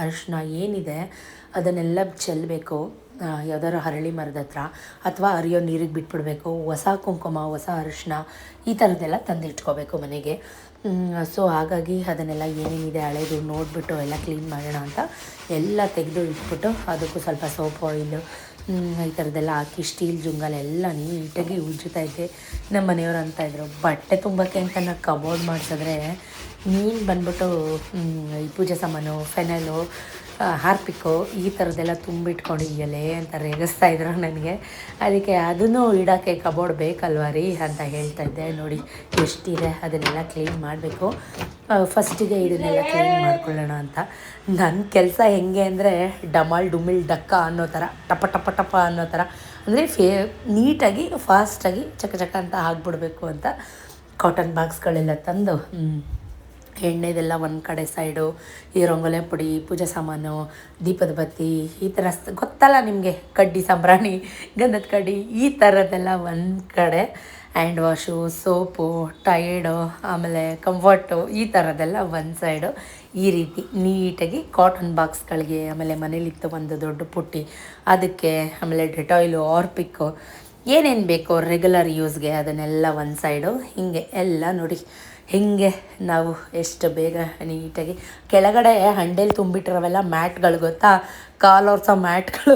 ಅರಿಶಿನ ಏನಿದೆ ಅದನ್ನೆಲ್ಲ ಚೆಲ್ಲಬೇಕು. ಯಾವ್ದಾದ್ರು ಹರಳಿ ಮರದ ಹತ್ರ ಅಥವಾ ಹರಿಯೋ ನೀರಿಗೆ ಬಿಟ್ಬಿಡಬೇಕು. ಹೊಸ ಕುಂಕುಮ, ಹೊಸ ಅರಿಶಿನ ಈ ಥರದ್ದೆಲ್ಲ ತಂದಿಟ್ಕೋಬೇಕು ಮನೆಗೆ. ಸೊ ಹಾಗಾಗಿ ಅದನ್ನೆಲ್ಲ ಏನೇನಿದೆ ಹಳೇದು ನೋಡಿಬಿಟ್ಟು ಎಲ್ಲ ಕ್ಲೀನ್ ಮಾಡೋಣ ಅಂತ ಎಲ್ಲ ತೆಗೆದು ಇಟ್ಬಿಟ್ಟು ಅದಕ್ಕೂ ಸ್ವಲ್ಪ ಸೋಪ್ ಆಯಿಲು ಈ ಥರದ್ದೆಲ್ಲ ಹಾಕಿ ಸ್ಟೀಲ್ ಜುಂಗಲೆಲ್ಲ ನೀಟಾಗಿ ಉಜ್ಜುತ್ತಾ ಇದ್ದೆ. ನಮ್ಮ ಮನೆಯವ್ರು ಅಂತಾಯಿದ್ರು, ಬಟ್ಟೆ ತುಂಬಕ್ಕೆ ಅಂತ ನಾನು ಕಬೋರ್ಡ್ ಮಾಡಿಸಿದ್ರೆ ನೀನು ಬಂದ್ಬಿಟ್ಟು ಈ ಪೂಜೆ ಸಾಮಾನು, ಫೆನಲು, ಹಾರ್ಪಿಕ್ಕು ಈ ಥರದ್ದೆಲ್ಲ ತುಂಬಿಟ್ಕೊಂಡಿದೆಯಲ್ಲೇ ಅಂತ ರೇಗಿಸ್ತಾ ಇದ್ರು ನನಗೆ. ಅದಕ್ಕೆ ಅದನ್ನು ಇಡೋಕ್ಕೆ ಕಬೋರ್ಡ್ ಬೇಕಲ್ವ ರೀ ಅಂತ ಹೇಳ್ತಾ ಇದ್ದೆ. ನೋಡಿ ಎಷ್ಟಿದೆ, ಅದನ್ನೆಲ್ಲ ಕ್ಲೀನ್ ಮಾಡಬೇಕು. ಫಸ್ಟಿಗೆ ಇದನ್ನೆಲ್ಲ ಕ್ಲೀನ್ ಮಾಡ್ಕೊಳ್ಳೋಣ ಅಂತ. ನನ್ನ ಕೆಲಸ ಹೆಂಗೆ ಅಂದರೆ ಡಮಾಲ್ ಡುಮಿಲ್ ಡಕ್ಕ ಅನ್ನೋ ಥರ, ಟಪ ಟಪ ಟಪ ಅನ್ನೋ ಥರ, ಅಂದರೆ ನೀಟಾಗಿ ಫಾಸ್ಟಾಗಿ ಚಕ ಚಕ ಅಂತ ಹಾಕ್ಬಿಡ್ಬೇಕು ಅಂತ ಕಾಟನ್ ಬಾಕ್ಸ್ಗಳೆಲ್ಲ ತಂದು ಎಣ್ಣೆದೆಲ್ಲ ಒಂದು ಕಡೆ ಸೈಡು, ಈ ರಂಗೋಲೆ ಪುಡಿ, ಪೂಜಾ ಸಾಮಾನು, ದೀಪದ ಬತ್ತಿ ಈ ಥರ ಗೊತ್ತಲ್ಲ ನಿಮಗೆ, ಕಡ್ಡಿ ಸಾಂಬ್ರಾಣಿ, ಗಂಧದ ಕಡ್ಡಿ ಈ ಥರದ್ದೆಲ್ಲ ಒಂದು ಕಡೆ, ಹ್ಯಾಂಡ್ ವಾಶು, ಸೋಪು, ಟೈರ್ಡು, ಆಮೇಲೆ ಕಂಫರ್ಟು ಈ ಥರದ್ದೆಲ್ಲ ಒಂದು ಸೈಡು. ಈ ರೀತಿ ನೀಟಾಗಿ ಕಾಟನ್ ಬಾಕ್ಸ್ಗಳಿಗೆ, ಆಮೇಲೆ ಮನೇಲಿತ್ತು ಒಂದು ದೊಡ್ಡ ಪುಟ್ಟಿ ಅದಕ್ಕೆ, ಆಮೇಲೆ ಡೆಟಾಯ್ಲು, ಆರ್ಪಿಕ್ಕು ಏನೇನು ಬೇಕೋ ರೆಗ್ಯುಲರ್ ಯೂಸ್ಗೆ ಅದನ್ನೆಲ್ಲ ಒಂದು ಸೈಡು. ಹೀಗೆ ಎಲ್ಲ ನೋಡಿ ಹೀಗೆ ನಾವು ಎಷ್ಟು ಬೇಗ ನೀಟಾಗಿ ಕೆಳಗಡೆ ಹಂಡೇಲಿ ತುಂಬಿಟ್ಟಿರೋವೆಲ್ಲ ಮ್ಯಾಟ್ಗಳು ಗೊತ್ತಾ, ಕಾಲೊರ್ಸೋ ಮ್ಯಾಟ್ಗಳು,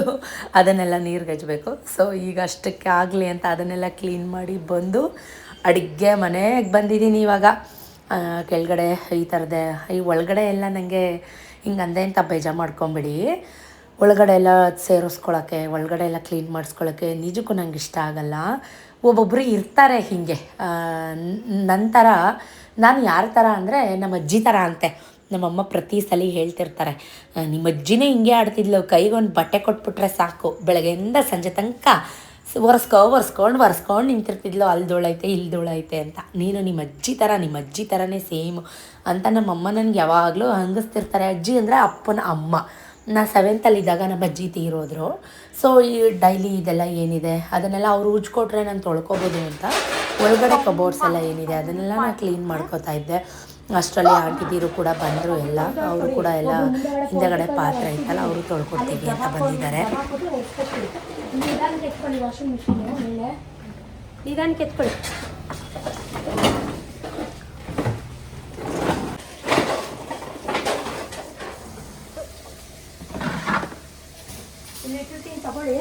ಅದನ್ನೆಲ್ಲ ನೀರ್ಗಜ್ಬೇಕು. ಸೊ ಈಗ ಅಷ್ಟಕ್ಕೆ ಆಗಲಿ ಅಂತ ಅದನ್ನೆಲ್ಲ ಕ್ಲೀನ್ ಮಾಡಿ ಬಂದು ಅಡುಗೆ ಮನೆಗೆ ಬಂದಿದ್ದೀನಿ ಇವಾಗ. ಕೆಳಗಡೆ ಈ ಥರದ್ದೇ ಈ ಒಳಗಡೆ ಎಲ್ಲ ನನಗೆ ಹಿಂಗೆ ಅಂದೆ ಅಂತ ಬೇಜಾರು ಮಾಡ್ಕೊಂಬಿಡಿ. ಒಳಗಡೆ ಎಲ್ಲ ಸೇರಿಸ್ಕೊಳಕ್ಕೆ, ಒಳಗಡೆ ಎಲ್ಲ ಕ್ಲೀನ್ ಮಾಡಿಸ್ಕೊಳ್ಳೋಕ್ಕೆ ನಿಜಕ್ಕೂ ನಂಗೆ ಇಷ್ಟ ಆಗಲ್ಲ. ಒಬ್ಬೊಬ್ಬರು ಇರ್ತಾರೆ ಹೀಗೆ. ನಂತರ ನಾನು ಯಾರ ಥರ ಅಂದರೆ ನಮ್ಮ ಅಜ್ಜಿ ಥರ ಅಂತೆ. ನಮ್ಮಮ್ಮ ಪ್ರತಿ ಸಲ ಹೇಳ್ತಿರ್ತಾರೆ, ನಿಮ್ಮ ಅಜ್ಜಿನೇ ಹಿಂಗೆ ಆಡ್ತಿದ್ಲು, ಕೈಗೊಂದು ಬಟ್ಟೆ ಕೊಟ್ಬಿಟ್ರೆ ಸಾಕು, ಬೆಳಗ್ಗೆಯಿಂದ ಸಂಜೆ ತನಕ ಒರೆಸ್ಕೊಂಡು ನಿಂತಿರ್ತಿದ್ಲು, ಅಲ್ಲಿ ಧೂಳೈತೆ ಇಲ್ಲಿ ಧೂಳೈತೆ ಅಂತ. ನೀನು ನಿಮ್ಮ ಅಜ್ಜಿ ಥರನೇ ಸೇಮ್ ಅಂತ ನಮ್ಮಮ್ಮ ನನಗೆ ಯಾವಾಗಲೂ ಹಂಗಿಸ್ತಿರ್ತಾರೆ. ಅಜ್ಜಿ ಅಂದರೆ ಅಪ್ಪನ ಅಮ್ಮ. ನಾ 7th ಇದ್ದಾಗ ನಮ್ಮ ಅಜ್ಜಿ ತೀರೋದ್ರು. ಸೊ ಈ ಡೈಲಿ ಇದೆಲ್ಲ ಏನಿದೆ ಅದನ್ನೆಲ್ಲ ಅವರು ಉಜ್ಕೊಟ್ರೆ ನಾನು ತೊಳ್ಕೊಬೋದು ಅಂತ ಒಳಗಡೆ ಕಬೋರ್ಡ್ಸ್ ಎಲ್ಲ ಏನಿದೆ ಅದನ್ನೆಲ್ಲ ನಾನು ಕ್ಲೀನ್ ಮಾಡ್ಕೋತಾ ಇದ್ದೆ. ಅಷ್ಟರಲ್ಲಿ ಆಂಟಿದಿರು ಕೂಡ ಬಂದರು. ಎಲ್ಲ ಅವರು ಕೂಡ ಎಲ್ಲ ಹಿಂದೆಗಡೆ ಪಾತ್ರೆ ಇತ್ತಲ್ಲ ಅವರು ತೊಳ್ಕೊಡ್ತೀವಿ ಅಂತ ಬಂದಿದ್ದಾರೆ. ನಿಧಾನಕ್ಕೆ ಎತ್ಕೊಳ್ಳಿ. ತಗೊಳ್ಳಿ,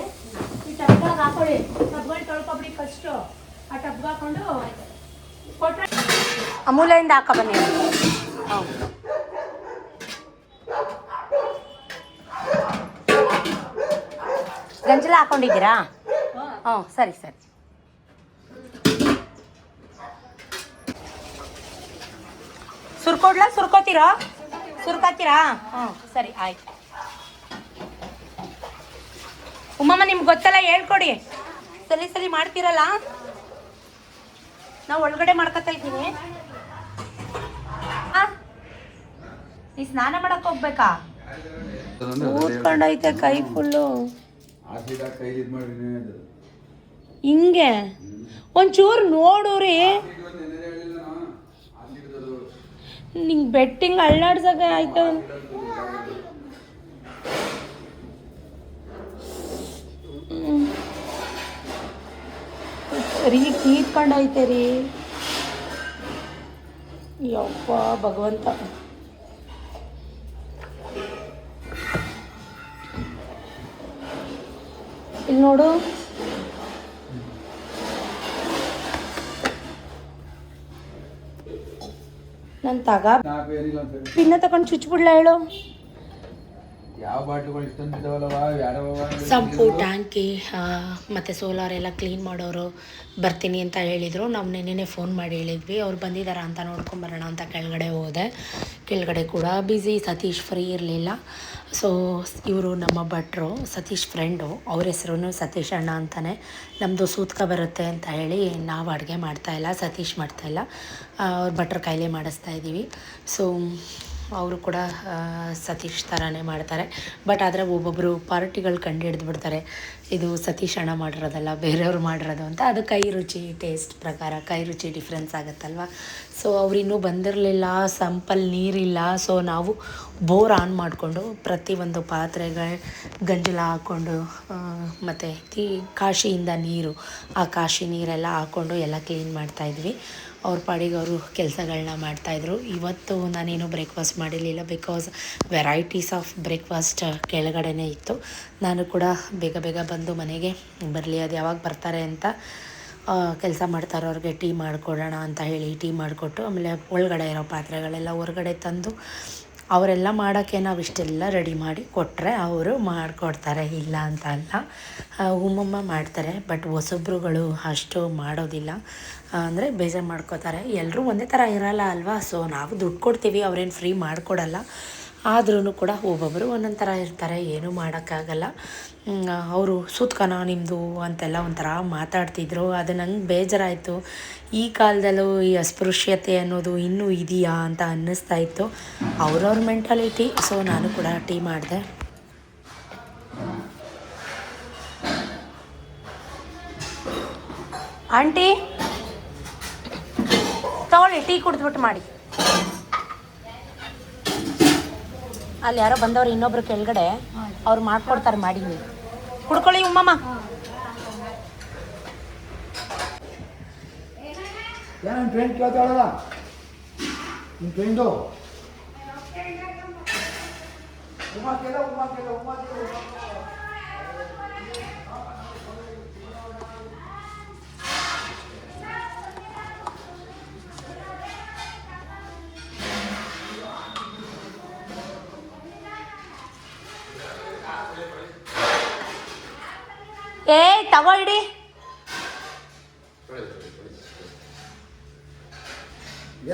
ಈ ಟಬ್ಗಾಗ ಹಾಕೊಳ್ಳಿ. ಟಬ್ಗಳು ತೊಳ್ಕೊಬಿಡಿ ಫಸ್ಟು. ಆ ಟಬ್ಗೆ ಹಾಕೊಂಡು ಕೊಟ್ಟರೆ ಅಮೂಲೆಯಿಂದ ಹಾಕ ಬನ್ನಿ. ಹೌದು, ಗಂಜಲ ಹಾಕೊಂಡಿದ್ದೀರಾ? ಹ್ಞೂ, ಸರಿ. ಸುರ್ಕೋತೀರಾ? ಸುರ್ಕಾತೀರಾ? ಹ್ಞೂ, ಸರಿ, ಆಯ್ತು. ಉಮ್ಮಮ್ಮ ನಿಮ್ಗೆ ಗೊತ್ತಲ್ಲ, ಹೇಳ್ಕೊಡಿ. ಸಲಿ ಮಾಡ್ತೀರಲ್ಲ, ನಾವು ಒಳಗಡೆ ಮಾಡ್ಕೊತಾ ಇದ್ದೀನಿ. ನೀ ಸ್ನಾನ ಮಾಡಕ್ಕೆ ಹೋಗ್ಬೇಕಾ? ಊದ್ಕೊಂಡೈತೆ ಕೈ ಫುಲ್ಲು ಹಿಂಗೆ. ಒಂಚೂರು ನೋಡೂರಿ, ನಿಂಗೆ ಬೆಟ್ಟಿಂಗ್ ಅಳ್ಳಾಡ್ಸಕ್ಕೆ ಆಯ್ತು. ರೀ ಕೀತ್ಕೊಂಡೈತೆ ರೀ. ಯಪ್ಪ ಭಗವಂತ. ಇಲ್ಲಿ ನೋಡು, ನಾನು ಪಿನ್ನ ತಗೊಂಡು ಚುಚ್ಬಿಡ್ಲ ಹೇಳು. ಸಂಪು, ಟ್ಯಾಂಕಿ ಮತ್ತು ಸೋಲಾರ್ ಎಲ್ಲ ಕ್ಲೀನ್ ಮಾಡೋರು ಬರ್ತೀನಿ ಅಂತ ಹೇಳಿದರು. ನಾವು ನೆನ್ನೆ ಫೋನ್ ಮಾಡಿ ಹೇಳಿದ್ವಿ, ಅವ್ರು ಬಂದಿದ್ದಾರಾ ಅಂತ ನೋಡ್ಕೊಂಬರೋಣ ಅಂತ ಕೆಳಗಡೆ ಹೋದೆ. ಕೆಳಗಡೆ ಕೂಡ ಬ್ಯುಸಿ, ಸತೀಶ್ ಫ್ರೀ ಇರಲಿಲ್ಲ. ಸೊ ಇವರು ನಮ್ಮ ಭಟ್ರು, ಸತೀಶ್ ಫ್ರೆಂಡು, ಅವ್ರ ಹೆಸರು ಸತೀಶ್ ಅಣ್ಣ ಅಂತಲೇ. ನಮ್ಮದು ಸೂತ್ಕ ಬರುತ್ತೆ ಅಂತ ಹೇಳಿ ನಾವು ಅಡುಗೆ ಮಾಡ್ತಾಯಿಲ್ಲ, ಸತೀಶ್ ಮಾಡ್ತಾಯಿಲ್ಲ, ಅವ್ರ ಭಟ್ರ ಕೈಲೇ ಮಾಡಿಸ್ತಾ ಇದ್ದೀವಿ. ಸೊ ಅವರು ಕೂಡ ಸತೀಶ್ ಥರನೇ ಮಾಡ್ತಾರೆ. ಬಟ್ ಆದರೆ ಒಬ್ಬೊಬ್ಬರು ಪಾರ್ಟಿಗಳು ಕಂಡು ಹಿಡಿದು ಬಿಡ್ತಾರೆ, ಇದು ಸತೀಶ್ ಅಣ್ಣ ಮಾಡಿರೋದಲ್ಲ ಬೇರೆಯವ್ರು ಮಾಡಿರೋದು ಅಂತ. ಅದು ಕೈ ರುಚಿ ಟೇಸ್ಟ್ ಪ್ರಕಾರ ಕೈ ರುಚಿ ಡಿಫ್ರೆನ್ಸ್ ಆಗುತ್ತಲ್ವ. ಸೊ ಅವರಿನ್ನೂ ಬಂದಿರಲಿಲ್ಲ, ಸಂಪಲ್ಲಿ ನೀರಿಲ್ಲ. ಸೊ ನಾವು ಬೋರ್ ಆನ್ ಮಾಡಿಕೊಂಡು ಪ್ರತಿಯೊಂದು ಪಾತ್ರೆಗಳು ಗಂಜಲ ಹಾಕ್ಕೊಂಡು ಮತ್ತು ಕಾಶಿಯಿಂದ ನೀರು, ಆ ಕಾಶಿ ನೀರೆಲ್ಲ ಹಾಕ್ಕೊಂಡು ಎಲ್ಲ ಕ್ಲೀನ್ ಮಾಡ್ತಾಯಿದ್ವಿ. ಅವ್ರ ಪಾಡಿಗೆ ಅವರು ಕೆಲಸಗಳನ್ನ ಮಾಡ್ತಾಯಿದ್ರು. ಇವತ್ತು ನಾನೇನು ಬ್ರೇಕ್ಫಾಸ್ಟ್ ಮಾಡಿರಲಿಲ್ಲ, ಬಿಕಾಸ್ ವೆರೈಟೀಸ್ ಆಫ್ ಬ್ರೇಕ್ಫಾಸ್ಟ್ ಕೆಳಗಡೆನೇ ಇತ್ತು. ನಾನು ಕೂಡ ಬೇಗ ಬೇಗ ಬಂದು ಮನೆಗೆ ಬರಲಿ, ಅದು ಯಾವಾಗ ಬರ್ತಾರೆ ಅಂತ ಕೆಲಸ ಮಾಡ್ತಾರವ್ರಿಗೆ ಟೀ ಮಾಡಿಕೊಡೋಣ ಅಂತ ಹೇಳಿ ಟೀ ಮಾಡಿಕೊಟ್ಟು, ಆಮೇಲೆ ಒಳಗಡೆ ಇರೋ ಪಾತ್ರೆಗಳೆಲ್ಲ ಹೊರಗಡೆ ತಂದು ಅವರೆಲ್ಲ ಮಾಡೋಕ್ಕೆ ನಾವು ಇಷ್ಟೆಲ್ಲ ರೆಡಿ ಮಾಡಿ ಕೊಟ್ಟರೆ ಅವರು ಮಾಡಿಕೊಡ್ತಾರೆ, ಇಲ್ಲ ಅಂತ ಅಲ್ಲ. ಉಮ್ಮಮ್ಮ ಮಾಡ್ತಾರೆ, ಬಟ್ ಹೊಸಬ್ರುಗಳು ಅಷ್ಟು ಮಾಡೋದಿಲ್ಲ. ಅಂದರೆ ಬೇಜಾರು ಮಾಡ್ಕೋತಾರೆ. ಎಲ್ಲರೂ ಒಂದೇ ಥರ ಇರೋಲ್ಲ ಅಲ್ವಾ. ಸೊ ನಾವು ದುಡ್ಡು ಕೊಡ್ತೀವಿ, ಅವ್ರೇನು ಫ್ರೀ ಮಾಡಿಕೊಡಲ್ಲ. ಆದ್ರೂ ಕೂಡ ಒಬ್ಬೊಬ್ಬರು ಒಂದೊಂದು ಥರ ಇರ್ತಾರೆ, ಏನೂ ಮಾಡೋಕ್ಕಾಗಲ್ಲ. ಅವರು ಸೂತ್ಕನ ನಿಮ್ಮದು ಅಂತೆಲ್ಲ ಒಂಥರ ಮಾತಾಡ್ತಿದ್ರು. ಅದು ನಂಗೆ ಬೇಜಾರಾಯಿತು. ಈ ಕಾಲದಲ್ಲೂ ಈ ಅಸ್ಪೃಶ್ಯತೆ ಅನ್ನೋದು ಇನ್ನೂ ಇದೆಯಾ ಅಂತ ಅನ್ನಿಸ್ತಾ ಇತ್ತು. ಅವ್ರವ್ರ ಮೆಂಟಾಲಿಟಿ. ಸೊ ನಾನು ಕೂಡ ಟೀ ಮಾಡಿದೆ. ಆಂಟಿ ತಗೊಳ್ಳಿ, ಟೀ ಕುಡಿದ್ಬಿಟ್ಟು ಮಾಡಿ. ಅಲ್ಲಿ ಯಾರೋ ಬಂದವ್ರು ಇನ್ನೊಬ್ರು ಕೆಳಗಡೆ, ಅವ್ರು ಮಾಡ್ಕೊಡ್ತಾರೆ, ಮಾಡಿ ಕುಡ್ಕೊಳ್ಳಿ ಉಮ್ಮಮ್ಮ. ಏನು ಟ್ರೆಂಡ್ ಕೇಳ್ತಾಳಲ್ಲ ನಿಮ್ಮ ಫ್ರೆಂಡು ತಗೊಳ್ಳಿ.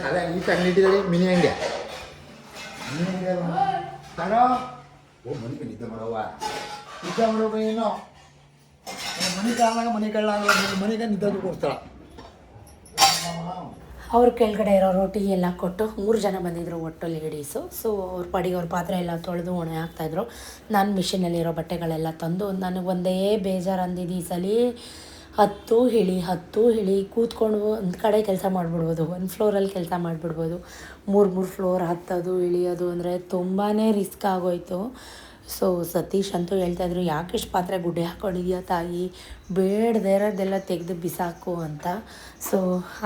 ಅದೇ ಈ ಅಂಗಡಿ ಇಟ್ಟಿದ್ದಾರೆ, ಮಿನಿ ಅಂಗಡಿ ತಾರೋ. ಓ ಮನೆ ನಿದ್ದೆ ಮಾಡವ್ವ, ನಿದ್ದೆ ಮಾಡೋದು ಏನು ಮನೆ ಕಾಲಾಗ ಮನೆ ಕಳ್ಳಾಗ ಮನೆಗೆ ನಿದ್ದೆ ಕೊಡ್ತಾಳ. ಅವ್ರ ಕೆಳಗಡೆ ಇರೋ ರೋಟಿ ಎಲ್ಲ ಕೊಟ್ಟು 3 ಜನ ಬಂದಿದ್ದರು ಒಟ್ಟು ಲೇಡೀಸು. ಸೊ ಅವ್ರ ಪಾಡಿಗೆ ಅವ್ರ ಪಾತ್ರೆ ಎಲ್ಲ ತೊಳೆದು ಒಣೆ ಹಾಕ್ತಾಯಿದ್ರು. ನಾನು ಮಿಷಿನಲ್ಲಿರೋ ಬಟ್ಟೆಗಳೆಲ್ಲ ತಂದು, ನನಗೆ ಒಂದೇ ಬೇಜಾರು ಅಂದಿದ್ದು ಈ ಸಲ, ಹತ್ತು ಇಳಿ ಕೂತ್ಕೊಂಡು ಒಂದು ಕಡೆ ಕೆಲಸ ಮಾಡಿಬಿಡ್ಬೋದು, ಒಂದು ಫ್ಲೋರಲ್ಲಿ ಕೆಲಸ ಮಾಡಿಬಿಡ್ಬೋದು. 3 ಫ್ಲೋರ್ ಹತ್ತೋದು ಇಳಿಯೋದು ಅಂದರೆ ತುಂಬಾ ರಿಸ್ಕ್ ಆಗೋಯಿತು. ಸೊ ಸತೀಶ್ ಅಂತೂ ಹೇಳ್ತಾಯಿದ್ರು, ಯಾಕೆ ಇಷ್ಟು ಪಾತ್ರೆ ಗುಡ್ಡೆ ಹಾಕ್ಕೊಂಡಿದ್ಯಾ ತಾಯಿ, ಬೇಡದೇ ಇರೋದೆಲ್ಲ ತೆಗೆದು ಬಿಸಾಕು ಅಂತ. ಸೊ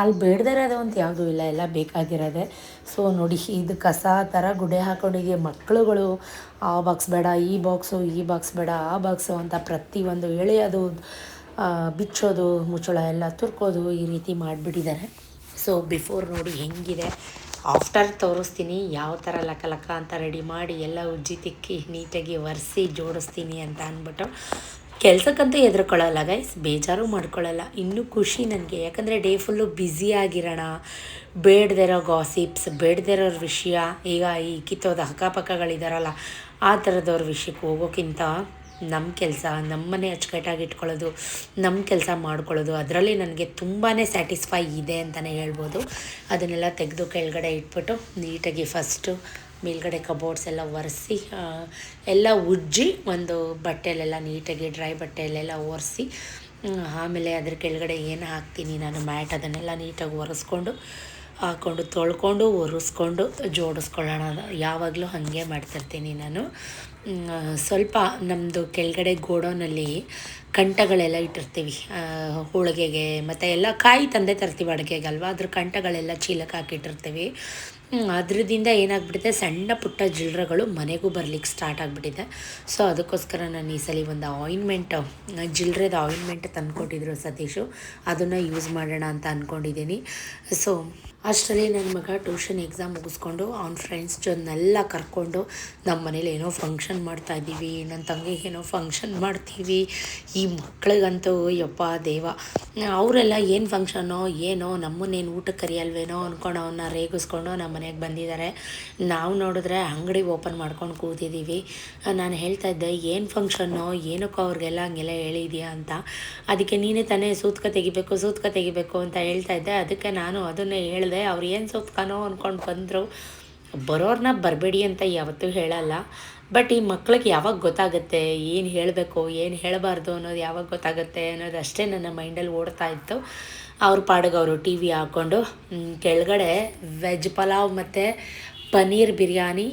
ಅಲ್ಲಿ ಬೇಡದೇ ಇರೋದು ಅಂತ ಯಾವುದೂ ಇಲ್ಲ, ಎಲ್ಲ ಬೇಕಾಗಿರೋದೆ. ಸೊ ನೋಡಿ, ಇದು ಕಸ ಥರ ಗುಡ್ಡೆ ಹಾಕ್ಕೊಂಡಿದ್ಯಾ. ಮಕ್ಕಳುಗಳು ಆ ಬಾಕ್ಸ್ ಬೇಡ, ಈ ಬಾಕ್ಸ್ ಬೇಡ, ಆ ಬಾಕ್ಸು ಅಂತ ಪ್ರತಿಯೊಂದು ಎಳೆಯೋದು, ಬಿಚ್ಚೋದು, ಮುಚ್ಚಳ ಎಲ್ಲ ತುರ್ಕೋದು, ಈ ರೀತಿ ಮಾಡಿಬಿಟ್ಟಿದ್ದಾರೆ. ಸೊ ಬಿಫೋರ್ ನೋಡಿ ಹೆಂಗಿದೆ, ಆಫ್ಟರ್ ತೋರಿಸ್ತೀನಿ ಯಾವ ಥರ ಲಕ ಅಂತ ರೆಡಿ ಮಾಡಿ ಎಲ್ಲ ಉಜ್ಜಿ ತಿಕ್ಕಿ ನೀಟಾಗಿ ಒರೆಸಿ ಜೋಡಿಸ್ತೀನಿ ಅಂತ ಅಂದ್ಬಿಟ್ಟು. ಕೆಲಸಕ್ಕಂತೂ ಹೆದರ್ಕೊಳ್ಳಲ್ಲ ಗೈಸ್, ಬೇಜಾರು ಮಾಡ್ಕೊಳ್ಳಲ್ಲ. ಇನ್ನೂ ಖುಷಿ ನನಗೆ, ಯಾಕಂದರೆ ಡೇ ಫುಲ್ಲು ಬ್ಯುಸಿಯಾಗಿರೋಣ. ಬೇಡದೇ ಇರೋ ಗಾಸಿಪ್ಸ್, ಬೇಡದೇ ಇರೋರ ವಿಷಯ, ಈಗ ಈ ಕಿತ್ತೋದ ಅಕ್ಕಪಕ್ಕಗಳಿದಾರಲ್ಲ ಆ ಥರದವ್ರ ವಿಷಯಕ್ಕೆ ಹೋಗೋಕ್ಕಿಂತ ನಮ್ಮ ಕೆಲಸ, ನಮ್ಮನೆ ಅಚ್ಚುಕಟ್ಟಾಗಿ ಇಟ್ಕೊಳ್ಳೋದು, ನಮ್ಮ ಕೆಲಸ ಮಾಡ್ಕೊಳ್ಳೋದು, ಅದರಲ್ಲಿ ನನಗೆ ತುಂಬಾ ಸ್ಯಾಟಿಸ್ಫೈ ಇದೆ ಅಂತಲೇ ಹೇಳ್ಬೋದು. ಅದನ್ನೆಲ್ಲ ತೆಗೆದು ಕೆಳಗಡೆ ಇಟ್ಬಿಟ್ಟು ನೀಟಾಗಿ ಫಸ್ಟು ಮೇಲ್ಗಡೆ ಕಬೋರ್ಡ್ಸ್ ಎಲ್ಲ ಒರೆಸಿ ಎಲ್ಲ ಉಜ್ಜಿ ಒಂದು ಬಟ್ಟೆಯಲ್ಲೆಲ್ಲ ನೀಟಾಗಿ ಡ್ರೈ ಬಟ್ಟೆಯಲ್ಲೆಲ್ಲ ಒರೆಸಿ, ಆಮೇಲೆ ಅದ್ರ ಕೆಳಗಡೆ ಏನು ಹಾಕ್ತೀನಿ ನಾನು ಮ್ಯಾಟ್, ಅದನ್ನೆಲ್ಲ ನೀಟಾಗಿ ಒರೆಸ್ಕೊಂಡು ಹಾಕ್ಕೊಂಡು ತೊಳ್ಕೊಂಡು ಒರೆಸ್ಕೊಂಡು ಜೋಡಿಸ್ಕೊಳ್ಳೋಣ. ಯಾವಾಗಲೂ ಹಾಗೆ ಮಾಡ್ತಿರ್ತೀನಿ ನಾನು. ಸ್ವಲ್ಪ ನಮ್ಮದು ಕೆಳಗಡೆ ಗೋಡೌನಲ್ಲಿ ಕಂಟಗಳೆಲ್ಲ ಇಟ್ಟಿರ್ತೀವಿ ಹೋಳಿಗೆಗೆ, ಮತ್ತು ಎಲ್ಲ ಕಾಯಿ ತಂದೆ ತರ್ತೀವಿ ಅಡುಗೆಗಲ್ವ, ಅದ್ರ ಕಂಟಗಳೆಲ್ಲ ಚೀಲಕ್ಕೆ ಹಾಕಿಟ್ಟಿರ್ತೀವಿ. ಅದರಿಂದ ಏನಾಗ್ಬಿಟ್ಟಿದೆ, ಸಣ್ಣ ಪುಟ್ಟ ಜಿಲ್ರೆಗಳು ಮನೆಗೂ ಬರ್ಲಿಕ್ಕೆ ಸ್ಟಾರ್ಟ್ ಆಗಿಬಿಟ್ಟಿದೆ. ಸೊ ಅದಕ್ಕೋಸ್ಕರ ನಾನು ಈ ಸಲ ಒಂದು ಆಯಿಂಟ್ಮೆಂಟ್, ಜಿಲ್ರೆದ ಆಯಿಂಟ್ಮೆಂಟ್ ತಂದುಕೊಟ್ಟಿದ್ರು ಸತೀಶು, ಅದನ್ನು ಯೂಸ್ ಮಾಡೋಣ ಅಂತ ಅಂದ್ಕೊಂಡಿದ್ದೀನಿ. ಸೊ ಅಷ್ಟರಲ್ಲಿ ನನ್ನ ಮಗ ಟ್ಯೂಷನ್ ಎಕ್ಸಾಮ್ ಮುಗಿಸ್ಕೊಂಡು ಅವ್ನ ಫ್ರೆಂಡ್ಸ್ ಜೊತೆನೆಲ್ಲ ಕರ್ಕೊಂಡು ನಮ್ಮ ಮನೇಲಿ ಏನೋ ಫಂಕ್ಷನ್ ಮಾಡ್ತಾಯಿದ್ದೀವಿ, ನನ್ನ ತಂಗಿಗೆ ಏನೋ ಫಂಕ್ಷನ್ ಮಾಡ್ತೀವಿ. ಈ ಮಕ್ಳಿಗಂತೂ ಯಪ್ಪ ದೇವ, ಅವರೆಲ್ಲ ಏನು ಫಂಕ್ಷನೋ ಏನೋ, ನಮ್ಮನ್ನೇನು ಊಟಕ್ಕೆ ಕರಿಯಲ್ವೇನೋ ಅಂದ್ಕೊಂಡು ಅವನ್ನ ರೇಗಿಸ್ಕೊಂಡು ನಮ್ಮ ಮನೆಗೆ ಬಂದಿದ್ದಾರೆ. ನಾವು ನೋಡಿದ್ರೆ ಅಂಗಡಿ ಓಪನ್ ಮಾಡ್ಕೊಂಡು ಕೂತಿದ್ದೀವಿ. ನಾನು ಹೇಳ್ತಾಯಿದ್ದೆ, ಏನು ಫಂಕ್ಷನ್ನೋ ಏನಕ್ಕೋ ಅವ್ರಿಗೆಲ್ಲ ಹಂಗೆಲ್ಲ ಹೇಳಿದ್ಯಾ ಅಂತ. ಅದಕ್ಕೆ ನೀನೇ ತಾನೇ ಸೂತ್ಕ ತೆಗಿಬೇಕು ಅಂತ ಹೇಳ್ತಾಯಿದ್ದೆ. ಅದಕ್ಕೆ ನಾನು ಅದನ್ನೇ ಹೇಳಿದೆ. ಅವ್ರು ಏನು ಸೂತ್ಕನೋ ಅಂದ್ಕೊಂಡು ಬಂದರು. ಬರೋರನ್ನ ಬರಬೇಡಿ ಅಂತ ಯಾವತ್ತೂ ಹೇಳಲ್ಲ. ಬಟ್ ಈ ಮಕ್ಳಿಗೆ ಯಾವಾಗ ಗೊತ್ತಾಗುತ್ತೆ ಏನು ಹೇಳಬೇಕು ಏನು ಹೇಳಬಾರ್ದು ಅನ್ನೋದು ಯಾವಾಗ ಗೊತ್ತಾಗುತ್ತೆ ಅನ್ನೋದು ಅಷ್ಟೇ ನನ್ನ ಮೈಂಡಲ್ಲಿ ಓಡ್ತಾ ಇತ್ತು. ಅವ್ರ ಪಾಡಿಗೆ ಅವರು ಟಿ ವಿ ಹಾಕ್ಕೊಂಡು ಕೆಳಗಡೆ ವೆಜ್ ಪಲಾವ್ ಮತ್ತು ಪನ್ನೀರ್ ಬಿರಿಯಾನಿ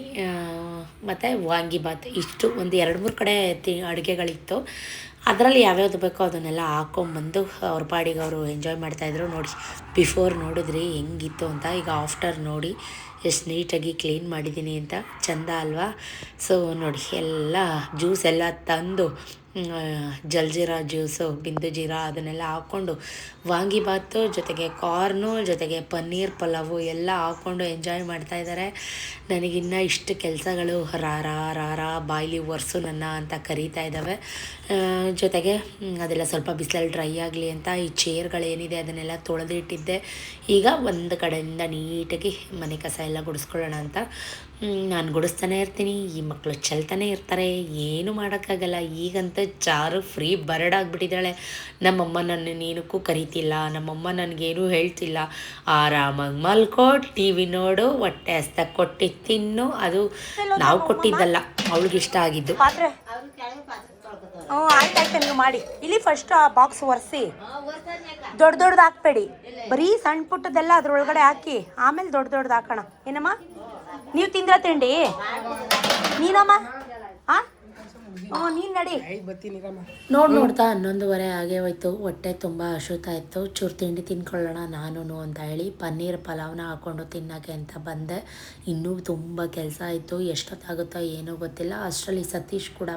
ಮತ್ತು ವಾಂಗಿಬಾತ್ ಇಷ್ಟು ಒಂದು 2-3 ಕಡೆ ಅಡುಗೆಗಳಿತ್ತು. ಅದರಲ್ಲಿ ಯಾವ್ಯಾವುದು ಬೇಕೋ ಅದನ್ನೆಲ್ಲ ಹಾಕ್ಕೊಂಬಂದು ಅವ್ರ ಪಾಡಿಗೆ ಅವರು ಎಂಜಾಯ್ ಮಾಡ್ತಾಯಿದ್ರು. ನೋಡಿ, ಬಿಫೋರ್ ನೋಡಿದ್ರಿ ಹೆಂಗಿತ್ತು ಅಂತ, ಈಗ ಆಫ್ಟರ್ ನೋಡಿ ಎಷ್ಟು ನೀಟಾಗಿ ಕ್ಲೀನ್ ಮಾಡಿದ್ದೀನಿ ಅಂತ. ಚೆಂದ ಅಲ್ವಾ? ಸೊ ನೋಡಿ, ಎಲ್ಲ ಜ್ಯೂಸ್ ಎಲ್ಲ ತಂದು ಜಲ್ಜೀರಾ ಜ್ಯೂಸು, ಬಿಂದು ಜೀರಾ ಅದನ್ನೆಲ್ಲ ಹಾಕ್ಕೊಂಡು ವಾಂಗಿಬಾತು ಜೊತೆಗೆ ಕಾರ್ನು ಜೊತೆಗೆ ಪನ್ನೀರ್ ಪಲಾವು ಎಲ್ಲ ಹಾಕ್ಕೊಂಡು ಎಂಜಾಯ್ ಮಾಡ್ತಾಯಿದ್ದಾರೆ. ನನಗಿನ್ನ ಇಷ್ಟು ಕೆಲಸಗಳು ರಾರ ಬಾಯ್ಲಿ ಒರೆಸು ನನ್ನ ಅಂತ ಕರೀತಾ ಇದ್ದಾವೆ. ಜೊತೆಗೆ ಅದೆಲ್ಲ ಸ್ವಲ್ಪ ಬಿಸಿಲಲ್ಲಿ ಡ್ರೈ ಆಗಲಿ ಅಂತ ಈ ಚೇರ್ಗಳೇನಿದೆ ಅದನ್ನೆಲ್ಲ ತೊಳೆದಿಟ್ಟಿದ್ದೆ. ಈಗ ಒಂದು ಕಡೆಯಿಂದ ನೀಟಾಗಿ ಮನೆ ಕಸ ಎಲ್ಲ ಗುಡಿಸ್ಕೊಳ್ಳೋಣ ಅಂತ ನಾನು ಗುಡಿಸ್ತಾನೆ ಇರ್ತೀನಿ. ಈ ಮಕ್ಕಳು ಚೆಲ್ತಾನೆ ಇರ್ತಾರೆ, ಏನು ಮಾಡೋಕ್ಕಾಗಲ್ಲ. ಈಗಂತೂ ಚಾರು ಫ್ರೀ ಬರ್ಡ್ ಆಗಿಬಿಟ್ಟಿದ್ದಾಳೆ. ನಮ್ಮಮ್ಮ ನನ್ನ ಏನಕ್ಕೂ ಕರಿತಿಲ್ಲ, ನಮ್ಮಮ್ಮ ನನಗೇನೂ ಹೇಳ್ತಿಲ್ಲ, ಆರಾಮಾಗಿ ಮಲ್ಕೋ, ಟಿ ವಿ ನೋಡು, ಹೊಟ್ಟೆ ಹಸ್ತ ಕೊಟ್ಟು ತಿನ್ನು. ಅದು ನಾವು ಕೊಟ್ಟಿದ್ದಲ್ಲ, ಅವಳಿಗಿಷ್ಟ ಆಗಿದ್ದು. ಆಯ್ತಾಯ್ತು, ನೀವು ಮಾಡಿ. ಇಲ್ಲಿ ಫಸ್ಟ್ ಆ ಬಾಕ್ಸ್ ಒರೆಸಿ, ದೊಡ್ಡದು ಹಾಕ್ಬೇಡಿ, ಬರೀ ಸಣ್ಣ ಪುಟ್ಟದೆಲ್ಲ ಅದ್ರೊಳಗಡೆ ಹಾಕಿ ಆಮೇಲೆ ದೊಡ್ಡದು ಹಾಕೋಣ. ಏನಮ್ಮ, ನೀವು ತಿಂದ್ರ ತಿಂಡಿ? ನೀನಮ್ಮ ನೀನು ನಡಿ. ನೋಡ್ತಾ 11:30 ಆಗೇ ಹೋಯ್ತು. ಹೊಟ್ಟೆ ತುಂಬ ಹಸುತ್ತಾ ಇತ್ತು. ಚೂರು ತಿಂಡಿ ತಿನ್ಕೊಳ್ಳೋಣ ನಾನು ಅಂತ ಹೇಳಿ ಪನ್ನೀರ್ ಪಲಾವ್ನ ಹಾಕ್ಕೊಂಡು ತಿನ್ನೋಕ್ಕೆ ಅಂತ ಬಂದೆ. ಇನ್ನೂ ತುಂಬ ಕೆಲಸ ಆಯಿತು, ಎಷ್ಟೊತ್ತಾಗುತ್ತೋ ಏನೋ ಗೊತ್ತಿಲ್ಲ. ಅಷ್ಟರಲ್ಲಿ ಸತೀಶ್ ಕೂಡ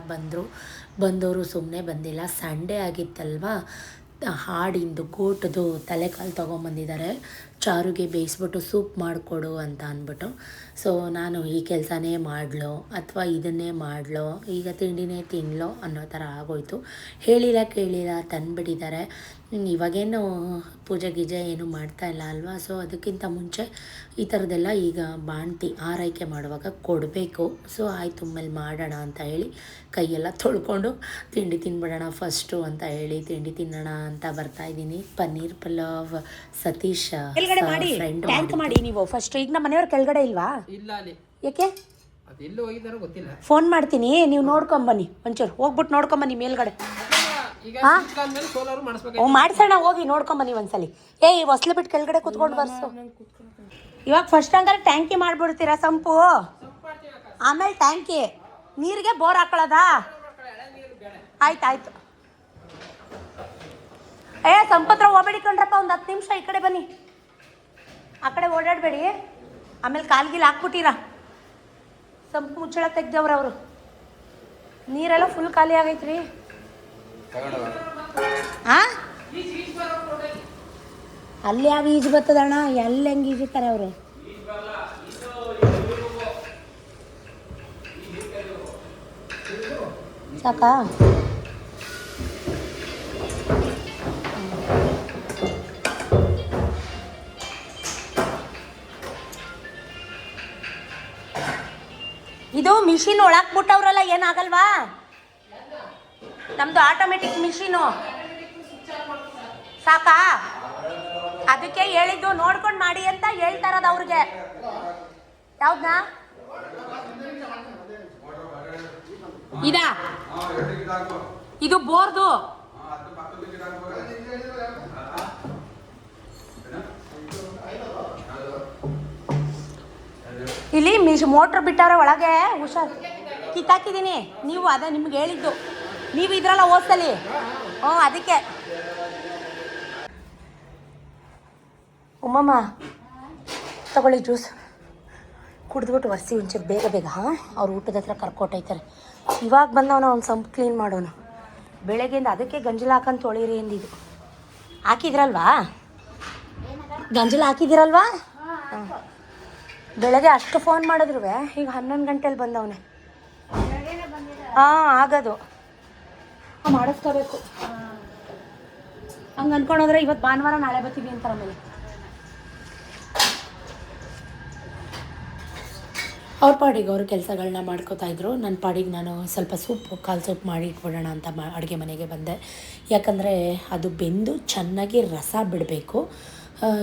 ಬಂದವರು ಸುಮ್ಮನೆ ಬಂದಿಲ್ಲ. ಸಂಡೇ ಆಗಿತ್ತಲ್ವಾ, ಹಾಡಿಂದು ಗೋಟದು ತಲೆಕಾಲು ತೊಗೊಂಬಂದಿದ್ದಾರೆ. ಚಾರುಗೆ ಬೇಯಿಸ್ಬಿಟ್ಟು ಸೂಪ್ ಮಾಡಿಕೊಡು ಅಂತ ಅಂದ್ಬಿಟ್ಟು. ಸೊ ನಾನು ಈ ಕೆಲಸನೇ ಮಾಡಲೋ ಅಥವಾ ಇದನ್ನೇ ಮಾಡಲೋ, ಈಗ ತಿಂಡಿನೇ ತಿನ್ನಲೋ ಅನ್ನೋ ಥರ ಆಗೋಯ್ತು. ಹೇಳಿಲ್ಲ ಕೇಳಿಲ್ಲ ತಂದುಬಿಟ್ಟಿದ್ದಾರೆ. ಇವಾಗೇನು ಪೂಜೆ ಗೀಜೆ ಏನು ಮಾಡ್ತಾಯಿಲ್ಲ ಅಲ್ವಾ. ಸೊ ಅದಕ್ಕಿಂತ ಮುಂಚೆ ಈ ಥರದ್ದೆಲ್ಲ ಈಗ ಬಾಣ್ತಿ ಆರೈಕೆ ಮಾಡುವಾಗ ಕೊಡಬೇಕು. ಸೊ ಆಯಿತು ಮೇಲೆ ಮಾಡೋಣ ಅಂತ ಹೇಳಿ ಕೈಯೆಲ್ಲ ತೊಳ್ಕೊಂಡು ತಿಂಡಿ ತಿನ್ಬಿಡೋಣ ಫಸ್ಟು ಅಂತ ಹೇಳಿ ತಿಂಡಿ ತಿನ್ನೋಣ ಅಂತ ಬರ್ತಾಯಿದ್ದೀನಿ. ಪನ್ನೀರ್ ಪಲಾವ್ ಸತೀಶ್ ಫ್ರೆಂಡ್ ಮಾಡಿ. ನೀವು ಫಸ್ಟ್ ಈಗ ನಮ್ಮ ಮನೆಯವ್ರ ಕೆಳಗಡೆ ಇಲ್ವಾ? ಇಲ್ಲ ಅಲ್ಲಿ ಯಾಕೆ? ಅದೆಲ್ಲೋ ಹೋಗಿದಾರೋ ಗೊತ್ತಿಲ್ಲ. ಫೋನ್ ಮಾಡ್ತೀನಿ, ನೀವು ನೋಡ್ಕೊಂಬನ್ನಿ, ಒಂಚೂರು ಹೋಗ್ಬಿಟ್ಟು ನೋಡ್ಕೊಂಬನ್ನಿ ಮೇಲ್ಗಡೆ. ಈಗ ಸ್ವಿಚ್ ಆನ್ ಮೇಲೆ ಸೋಲಾರ್ ಮಾಡಿಸ್ಬೇಕು. ಮಾಡ್ಸೋಣ, ಹೋಗಿ ನೋಡ್ಕೊಂಬನ್ನಿ ಒಂದ್ಸಲಿ. ಹೊಸ್ಲು ಬಿಟ್ಟು ಕೆಳಗಡೆ ಕುತ್ಕೊಂಡು ಬರ್ಸು. ಇವಾಗ ಫಸ್ಟ್ ಹಂಗಾರೆ ಟ್ಯಾಂಕಿ ಮಾಡ್ಬಿಡ್ತೀರಾ ಸಂಪು, ಆಮೇಲೆ ಟ್ಯಾಂಕಿ ನೀರಿಗೆ ಬೋರ್ ಹಾಕೊಳ್ಳೋದಾ? ಆಯ್ತಾಯ್ತು. ಸಂಪತ್ರ ಹೋಗ್ಬೇಡಿ ಕಣ್ರಪ್ಪ, ಒಂದು 10 ನಿಮಿಷ ಈ ಕಡೆ ಬನ್ನಿ. ಆ ಕಡೆ ಓಡಾಡಬೇಡಿ, ಆಮೇಲೆ ಕಾಲ್ಗಿಲ್ ಹಾಕ್ಬಿಟ್ಟಿರಾ. ಸಂಪು ಮುಚ್ಚಳ ತೆಗ್ದವ್ರ ಅವರು. ನೀರೆಲ್ಲ ಫುಲ್ ಖಾಲಿ ಆಗೈತ್ರಿ. ಅಲ್ಲಿ ಯಾವ ಈಜು ಬರ್ತದಣ್ಣ, ಎಲ್ಲಿ ಹೆಂಗೆ ಈಜುತ್ತಾರೆ ಅವರು. ಸಾಕಾ? ಇದು ಮಿಷಿನ್ ಒಳಕ್ ಬಿಟ್ಟವ್ರಲ್ಲ, ಏನಾಗಲ್ವಾ? ನಮ್ದು ಆಟೋಮೆಟಿಕ್ ಮಿಷಿನು. ಸಾಕಾ? ಅದಕ್ಕೆ ಹೇಳಿದ್ದು ನೋಡ್ಕೊಂಡು ಮಾಡಿ ಅಂತ ಹೇಳ್ತಾ ಇರೋದು ಅವ್ರಿಗೆ. ಯಾವ್ದಾ ಇದಾ? ಇದು ಬೋರ್ದು. ಇಲ್ಲಿ ಮೋಟ್ರ್ ಬಿಟ್ಟವ್ರೆ ಒಳಗೆ, ಹುಷಾರ್. ಕಿತ್ತಾಕಿದ್ದೀನಿ. ನೀವು ಅದೇ ನಿಮ್ಗೆ ಹೇಳಿದ್ದು, ನೀವು ಇದ್ರಲ್ಲ ಓದ್ಸಲಿ. ಅದಕ್ಕೆ ಉಮ್ಮಮ್ಮ ತಗೊಳ್ಳಿ ಜ್ಯೂಸ್ ಕುಡಿದ್ಬಿಟ್ಟು ಒರೆಸಿ ಒಂಚೂರು ಬೇಗ ಬೇಗ. ಅವ್ರು ಊಟದ ಹತ್ರ ಕರ್ಕೊಟ್ಟೈತಾರೆ. ಇವಾಗ ಬಂದವನ ಒಂದು ಸಂಪ್ ಕ್ಲೀನ್ ಮಾಡೋನು. ಬೆಳಗ್ಗೆಯಿಂದ ಅದಕ್ಕೆ ಗಂಜಲ ಹಾಕಂತ ತೊಳಿರಿ ಎಂದಿದ್ದು. ಹಾಕಿದ್ರಲ್ವಾ ಗಂಜಲ? ಹಾಕಿದ್ದೀರಲ್ವಾ? ಹಾಂ. ಬೆಳಗ್ಗೆ ಅಷ್ಟು ಫೋನ್ ಮಾಡಿದ್ರು, ಈಗ 11 ಗಂಟೆಲಿ ಬಂದವನೆ. ಹಾಂ, ಆಗೋದು ಮಾಡಿಸ್ಕೋಬೇಕು. ಹಂಗೆ ಅಂದ್ಕೊಂಡೋದ್ರೆ ಇವತ್ತು ಭಾನುವಾರ, ನಾಳೆ ಬರ್ತೀವಿ ಅಂತಾರೆ. ಆಮೇಲೆ ಅವ್ರ ಪಾಡಿಗೆ ಅವರು ಕೆಲಸಗಳನ್ನ ಮಾಡ್ಕೋತಾ ಇದ್ರು. ನನ್ನ ಪಾಡಿಗೆ ನಾನು ಸ್ವಲ್ಪ ಕಾಲು ಸೂಪ್ ಮಾಡಿ ಇಟ್ಬಿಡೋಣ ಅಂತ ಅಡುಗೆ ಮನೆಗೆ ಬಂದೆ. ಯಾಕಂದರೆ ಅದು ಬೆಂದು ಚೆನ್ನಾಗಿ ರಸ ಬಿಡಬೇಕು.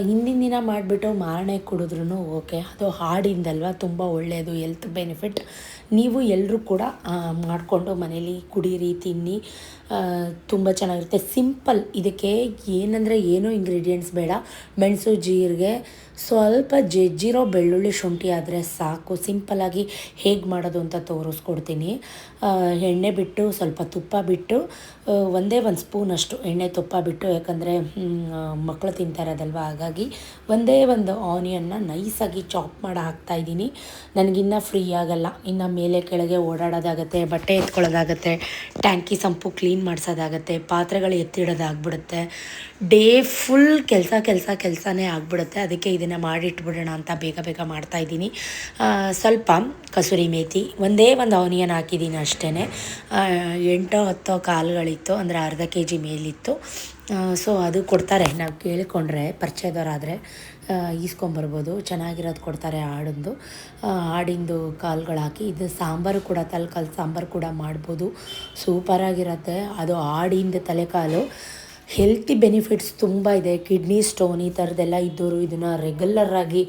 ಹಿಂದಿನ ದಿನ ಮಾಡಿಬಿಟ್ಟು ಮಾರನೇ ಕುಡಿದ್ರೂ ಓಕೆ, ಅದು ಹಾಡಿಂದಲ್ವ, ತುಂಬ ಒಳ್ಳೆಯದು, ಹೆಲ್ತ್ ಬೆನಿಫಿಟ್. ನೀವು ಎಲ್ಲರೂ ಕೂಡ ಮಾಡಿಕೊಂಡು ಮನೇಲಿ ಕುಡೀರಿ, ತಿನ್ನಿ, ತುಂಬ ಚೆನ್ನಾಗಿರುತ್ತೆ. ಸಿಂಪಲ್, ಇದಕ್ಕೆ ಏನಂದರೆ ಏನೂ ಇಂಗ್ರೀಡಿಯೆಂಟ್ಸ್ ಬೇಡ. ಮೆಣಸು, ಜೀರಿಗೆ, ಸ್ವಲ್ಪ ಜಜ್ಜಿರೋ ಬೆಳ್ಳುಳ್ಳಿ, ಶುಂಠಿ ಆದರೆ ಸಾಕು. ಸಿಂಪಲ್ಲಾಗಿ ಹೇಗೆ ಮಾಡೋದು ಅಂತ ತೋರಿಸ್ಕೊಡ್ತೀನಿ. ಎಣ್ಣೆ ಬಿಟ್ಟು ಸ್ವಲ್ಪ ತುಪ್ಪ ಬಿಟ್ಟು ಒಂದೇ ಒಂದು ಸ್ಪೂನಷ್ಟು ಎಣ್ಣೆ ತುಪ್ಪ ಬಿಟ್ಟು, ಯಾಕಂದರೆ ಮಕ್ಕಳು ತಿಂತಾ ಇರೋದಲ್ವ, ಹಾಗಾಗಿ ಒಂದೇ ಒಂದು ಆನಿಯನ್ನ ನೈಸಾಗಿ ಚಾಪ್ ಮಾಡಿ ಹಾಕ್ತಾಯಿದ್ದೀನಿ. ನನಗಿನ್ನೂ ಫ್ರೀ ಆಗಲ್ಲ, ಇನ್ನು ಮೇಲೆ ಕೆಳಗೆ ಓಡಾಡೋದಾಗತ್ತೆ, ಬಟ್ಟೆ ಎತ್ಕೊಳ್ಳೋದಾಗತ್ತೆ, ಟ್ಯಾಂಕಿ ಸಂಪು ಕ್ಲೀನ್ ಮಾಡಿಸೋದಾಗತ್ತೆ, ಪಾತ್ರೆಗಳು ಎತ್ತಿಡೋದಾಗ್ಬಿಡುತ್ತೆ, ಡೇ ಫುಲ್ ಕೆಲಸನೇ ಆಗಿಬಿಡುತ್ತೆ. ಅದಕ್ಕೆ ಇದನ್ನು ಮಾಡಿಟ್ಬಿಡೋಣ ಅಂತ ಬೇಗ ಬೇಗ ಮಾಡ್ತಾಯಿದ್ದೀನಿ. ಸ್ವಲ್ಪ ಕಸೂರಿ ಮೇಥಿ, ಒಂದೇ ಒಂದು ಆನಿಯನ್ ಹಾಕಿದ್ದೀನಿ ಅಷ್ಟೇ. 8-10 ಕಾಳುಗಳಿತ್ತು, ಅಂದರೆ ಅರ್ಧ kg ಮೇಲಿತ್ತು. ಸೊ ಅದು ಕೊಡ್ತಾರೆ, ನಾವು ಕೇಳಿಕೊಂಡ್ರೆ ಪರಿಚಯದವರಾದರೆ ಈಸ್ಕೊಂಬರ್ಬೋದು. ಚೆನ್ನಾಗಿರೋದು ಕೊಡ್ತಾರೆ ಆಡಿಂದು. ಆಡಿಂದು ಕಾಳುಗಳು ಹಾಕಿ ಇದು ಸಾಂಬಾರು ಕೂಡ, ತಲೆಕಾಲು ಸಾಂಬಾರು ಕೂಡ ಮಾಡ್ಬೋದು, ಸೂಪರಾಗಿರುತ್ತೆ. ಅದು ಆಡಿಂದ ತಲೆಕಾಲು ಹೆಲ್ತಿ ಬೆನಿಫಿಟ್ಸ್ ತುಂಬ ಇದೆ. ಕಿಡ್ನಿ ಸ್ಟೋನ್ ಈ ಥರದ್ದೆಲ್ಲ ಇದ್ದವರು ಇದನ್ನು ರೆಗ್ಯುಲರಾಗಿ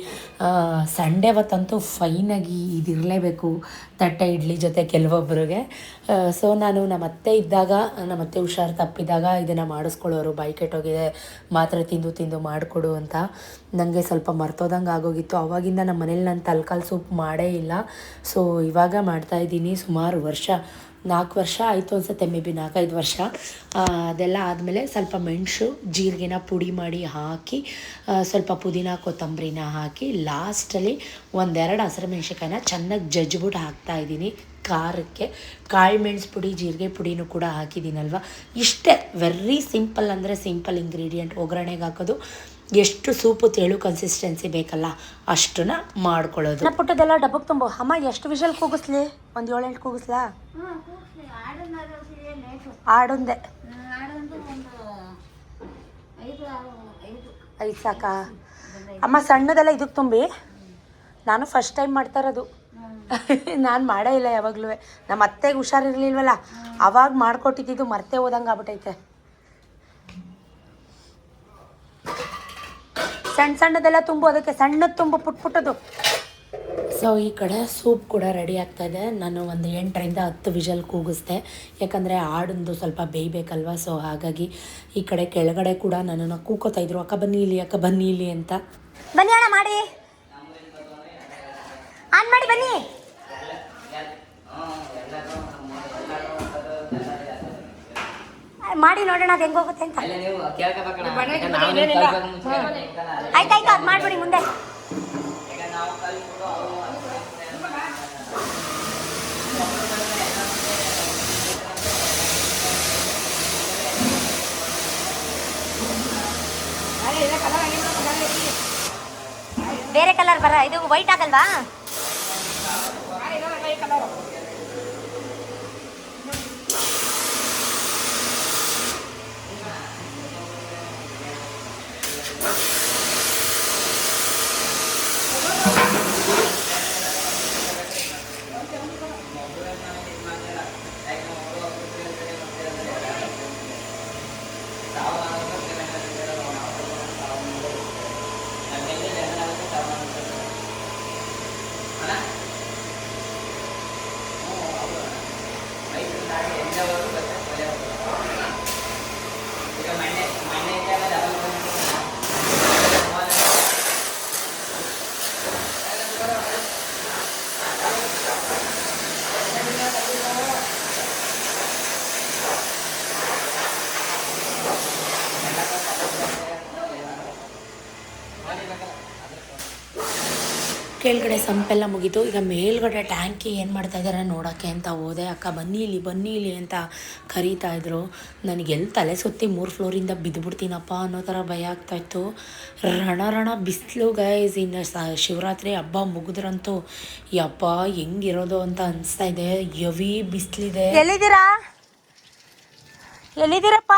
ಸಂಡೇ ಹೊತ್ತಂತೂ ಫೈನಾಗಿ ಇದಿರಲೇಬೇಕು, ತಟ್ಟೆ ಇಡ್ಲಿ ಜೊತೆ ಕೆಲವೊಬ್ಬರಿಗೆ. ಸೊ ನಾನು ನಮ್ಮತ್ತೆ ಇದ್ದಾಗ, ನಮ್ಮತ್ತೆ ಹುಷಾರು ತಪ್ಪಿದಾಗ ಇದನ್ನು ಮಾಡಿಸ್ಕೊಳ್ಳೋರು. ಬಾಯಿ ಕೆಟ್ಟೋಗಿದೆ, ಮಾತ್ರೆ ತಿಂದು ಮಾಡಿಕೊಡು ಅಂತ. ನನಗೆ ಸ್ವಲ್ಪ ಮರ್ತೋದಂಗೆ ಆಗೋಗಿತ್ತು. ಆವಾಗಿಂದ ನಮ್ಮ ಮನೇಲಿ ನಾನು ತಲೆಕಾಲು ಸೂಪ್ ಮಾಡೇ ಇಲ್ಲ. ಸೊ ಇವಾಗ ಮಾಡ್ತಾಯಿದ್ದೀನಿ. ಸುಮಾರು ವರ್ಷ, 4 ವರ್ಷ ಆಯಿತು ಅನಿಸುತ್ತೆ, ಮೇ ಬಿ 4-5 ವರ್ಷ. ಅದೆಲ್ಲ ಆದಮೇಲೆ ಸ್ವಲ್ಪ ಮೆಣಸು, ಜೀರಿಗೆನ ಪುಡಿ ಮಾಡಿ ಹಾಕಿ, ಸ್ವಲ್ಪ ಪುದೀನ, ಕೊತ್ತಂಬರಿನ ಹಾಕಿ, ಲಾಸ್ಟಲ್ಲಿ 1-2 ಹಸಿರುಮೆಣ್ಸಿಕಾಯಿನ ಚೆನ್ನಾಗಿ ಜಜ್ಜಿಬಿಟ್ಟು ಹಾಕ್ತಾಯಿದ್ದೀನಿ. ಖಾರಕ್ಕೆ ಕಾಳು ಮೆಣಸು ಪುಡಿ, ಜೀರಿಗೆ ಪುಡಿನೂ ಕೂಡ ಹಾಕಿದ್ದೀನಲ್ವ. ಇಷ್ಟೇ, ವೆರಿ ಸಿಂಪಲ್, ಅಂದರೆ ಸಿಂಪಲ್ ಇಂಗ್ರೀಡಿಯೆಂಟ್. ಒಗ್ಗರಣೆಗೆ ಹಾಕೋದು, ಎಷ್ಟು ಸೂಪು ತೆಳು ಕನ್ಸಿಸ್ಟೆನ್ಸಿ ಬೇಕಲ್ಲ ಅಷ್ಟನ್ನ ಮಾಡ್ಕೊಳ್ಳೋದು. ಪುಟ್ಟದೆಲ್ಲ ಡಬ್ಬಕ್ಕೆ ತುಂಬ. ಅಮ್ಮ ಎಷ್ಟು ವಿಷಲ್ ಕೂಗಿಸ್ಲಿ? ಒಂದು 7-8 ಕೂಗಿಸ್ಲಾ? ಆಡೊಂದೆ 5 ಸಾಕಾ? ಅಮ್ಮ ಸಣ್ಣದೆಲ್ಲ ಇದಕ್ಕೆ ತುಂಬಿ. ನಾನು ಫಸ್ಟ್ ಟೈಮ್ ಮಾಡ್ತಾ ಇರೋದು. ನಾನು ಮಾಡೇ ಇಲ್ಲ ಯಾವಾಗಲೂ. ನಮ್ಮ ಅತ್ತೆಗೆ ಹುಷಾರಿರ್ಲಿಲ್ವಲ್ಲ, ಅವಾಗ ಮಾಡ್ಕೊಟ್ಟಿದ್ದು ಮರ್ತೇ ಹೋದಂಗೆ ಆಗ್ಬಿಟ್ಟೈತೆ. ಸಣ್ಣದೆಲ್ಲ ತುಂಬು, ಅದಕ್ಕೆ ಸಣ್ಣದು ತುಂಬು, ಪುಟ್ಟದು. ಸೊ ಈ ಕಡೆ ಸೂಪ್ ಕೂಡ ರೆಡಿ ಆಗ್ತಾಯಿದೆ. ನಾನು ಒಂದು 8-10 ವಿಷಲ್ ಕೂಗಿಸ್ದೆ, ಯಾಕಂದರೆ ಆಡೊಂದು ಸ್ವಲ್ಪ ಬೇಯಬೇಕಲ್ವ. ಸೊ ಹಾಗಾಗಿ ಈ ಕಡೆ ಕೆಳಗಡೆ ಕೂಡ ನನ್ನನ್ನು ಕೂಕೋತಾ ಇದ್ರು, ಅಕ್ಕ ಬನ್ನಿ ಇಲ್ಲಿ ಅಂತ. ಬನ್ನಿ ಅಣ್ಣ, ಮಾಡಿ ಆನ್ ಮಾಡಿ ಬನ್ನಿ. ಮಾಡಿ ನೋಡೋಣ ಅದು ಹೆಂಗೋಗುತ್ತೆ ಅಂತ. ಆಯ್ತಾಯ್ತು, ಅದು ಮಾಡಿಬಿಡಿ ಮುಂದೆ. ಬೇರೆ ಕಲರ್ ಬರ, ಇದು ವೈಟ್ ಆಗಲ್ವಾ? ಕೆಳಗಡೆ ಸಂಪೆಲ್ಲ ಮುಗೀತು. ಈಗ ಮೇಲ್ಗಡೆ ಟ್ಯಾಂಕಿ ಏನು ಮಾಡ್ತಾಯಿದ್ದಾರೆ ನೋಡೋಕ್ಕೆ ಅಂತ ಹೋದೆ. ಅಕ್ಕ ಬನ್ನಿ ಇಲ್ಲಿ ಅಂತ ಕರೀತಾಯಿದ್ರು. ನನಗೆಲ್ಲಿ ತಲೆ ಸುತ್ತಿ 3 ಫ್ಲೋರಿಂದ ಬಿದ್ದುಬಿಡ್ತೀನಪ್ಪ ಅನ್ನೋ ಥರ ಭಯ ಆಗ್ತಾಯಿತ್ತು. ರಣ ಬಿಸಿಲು ಗೈಸ್. ಇನ್ನು ಶಿವರಾತ್ರಿ ಹಬ್ಬ ಮುಗಿದ್ರಂತೂ ಯಪ್ಪ ಹೆಂಗಿರೋದು ಅಂತ ಅನಿಸ್ತಾ ಇದೆ. ಹೆವಿ ಬಿಸಿಲಿದೆ. ಎಲ್ಲಿದ್ದೀರಪ್ಪ?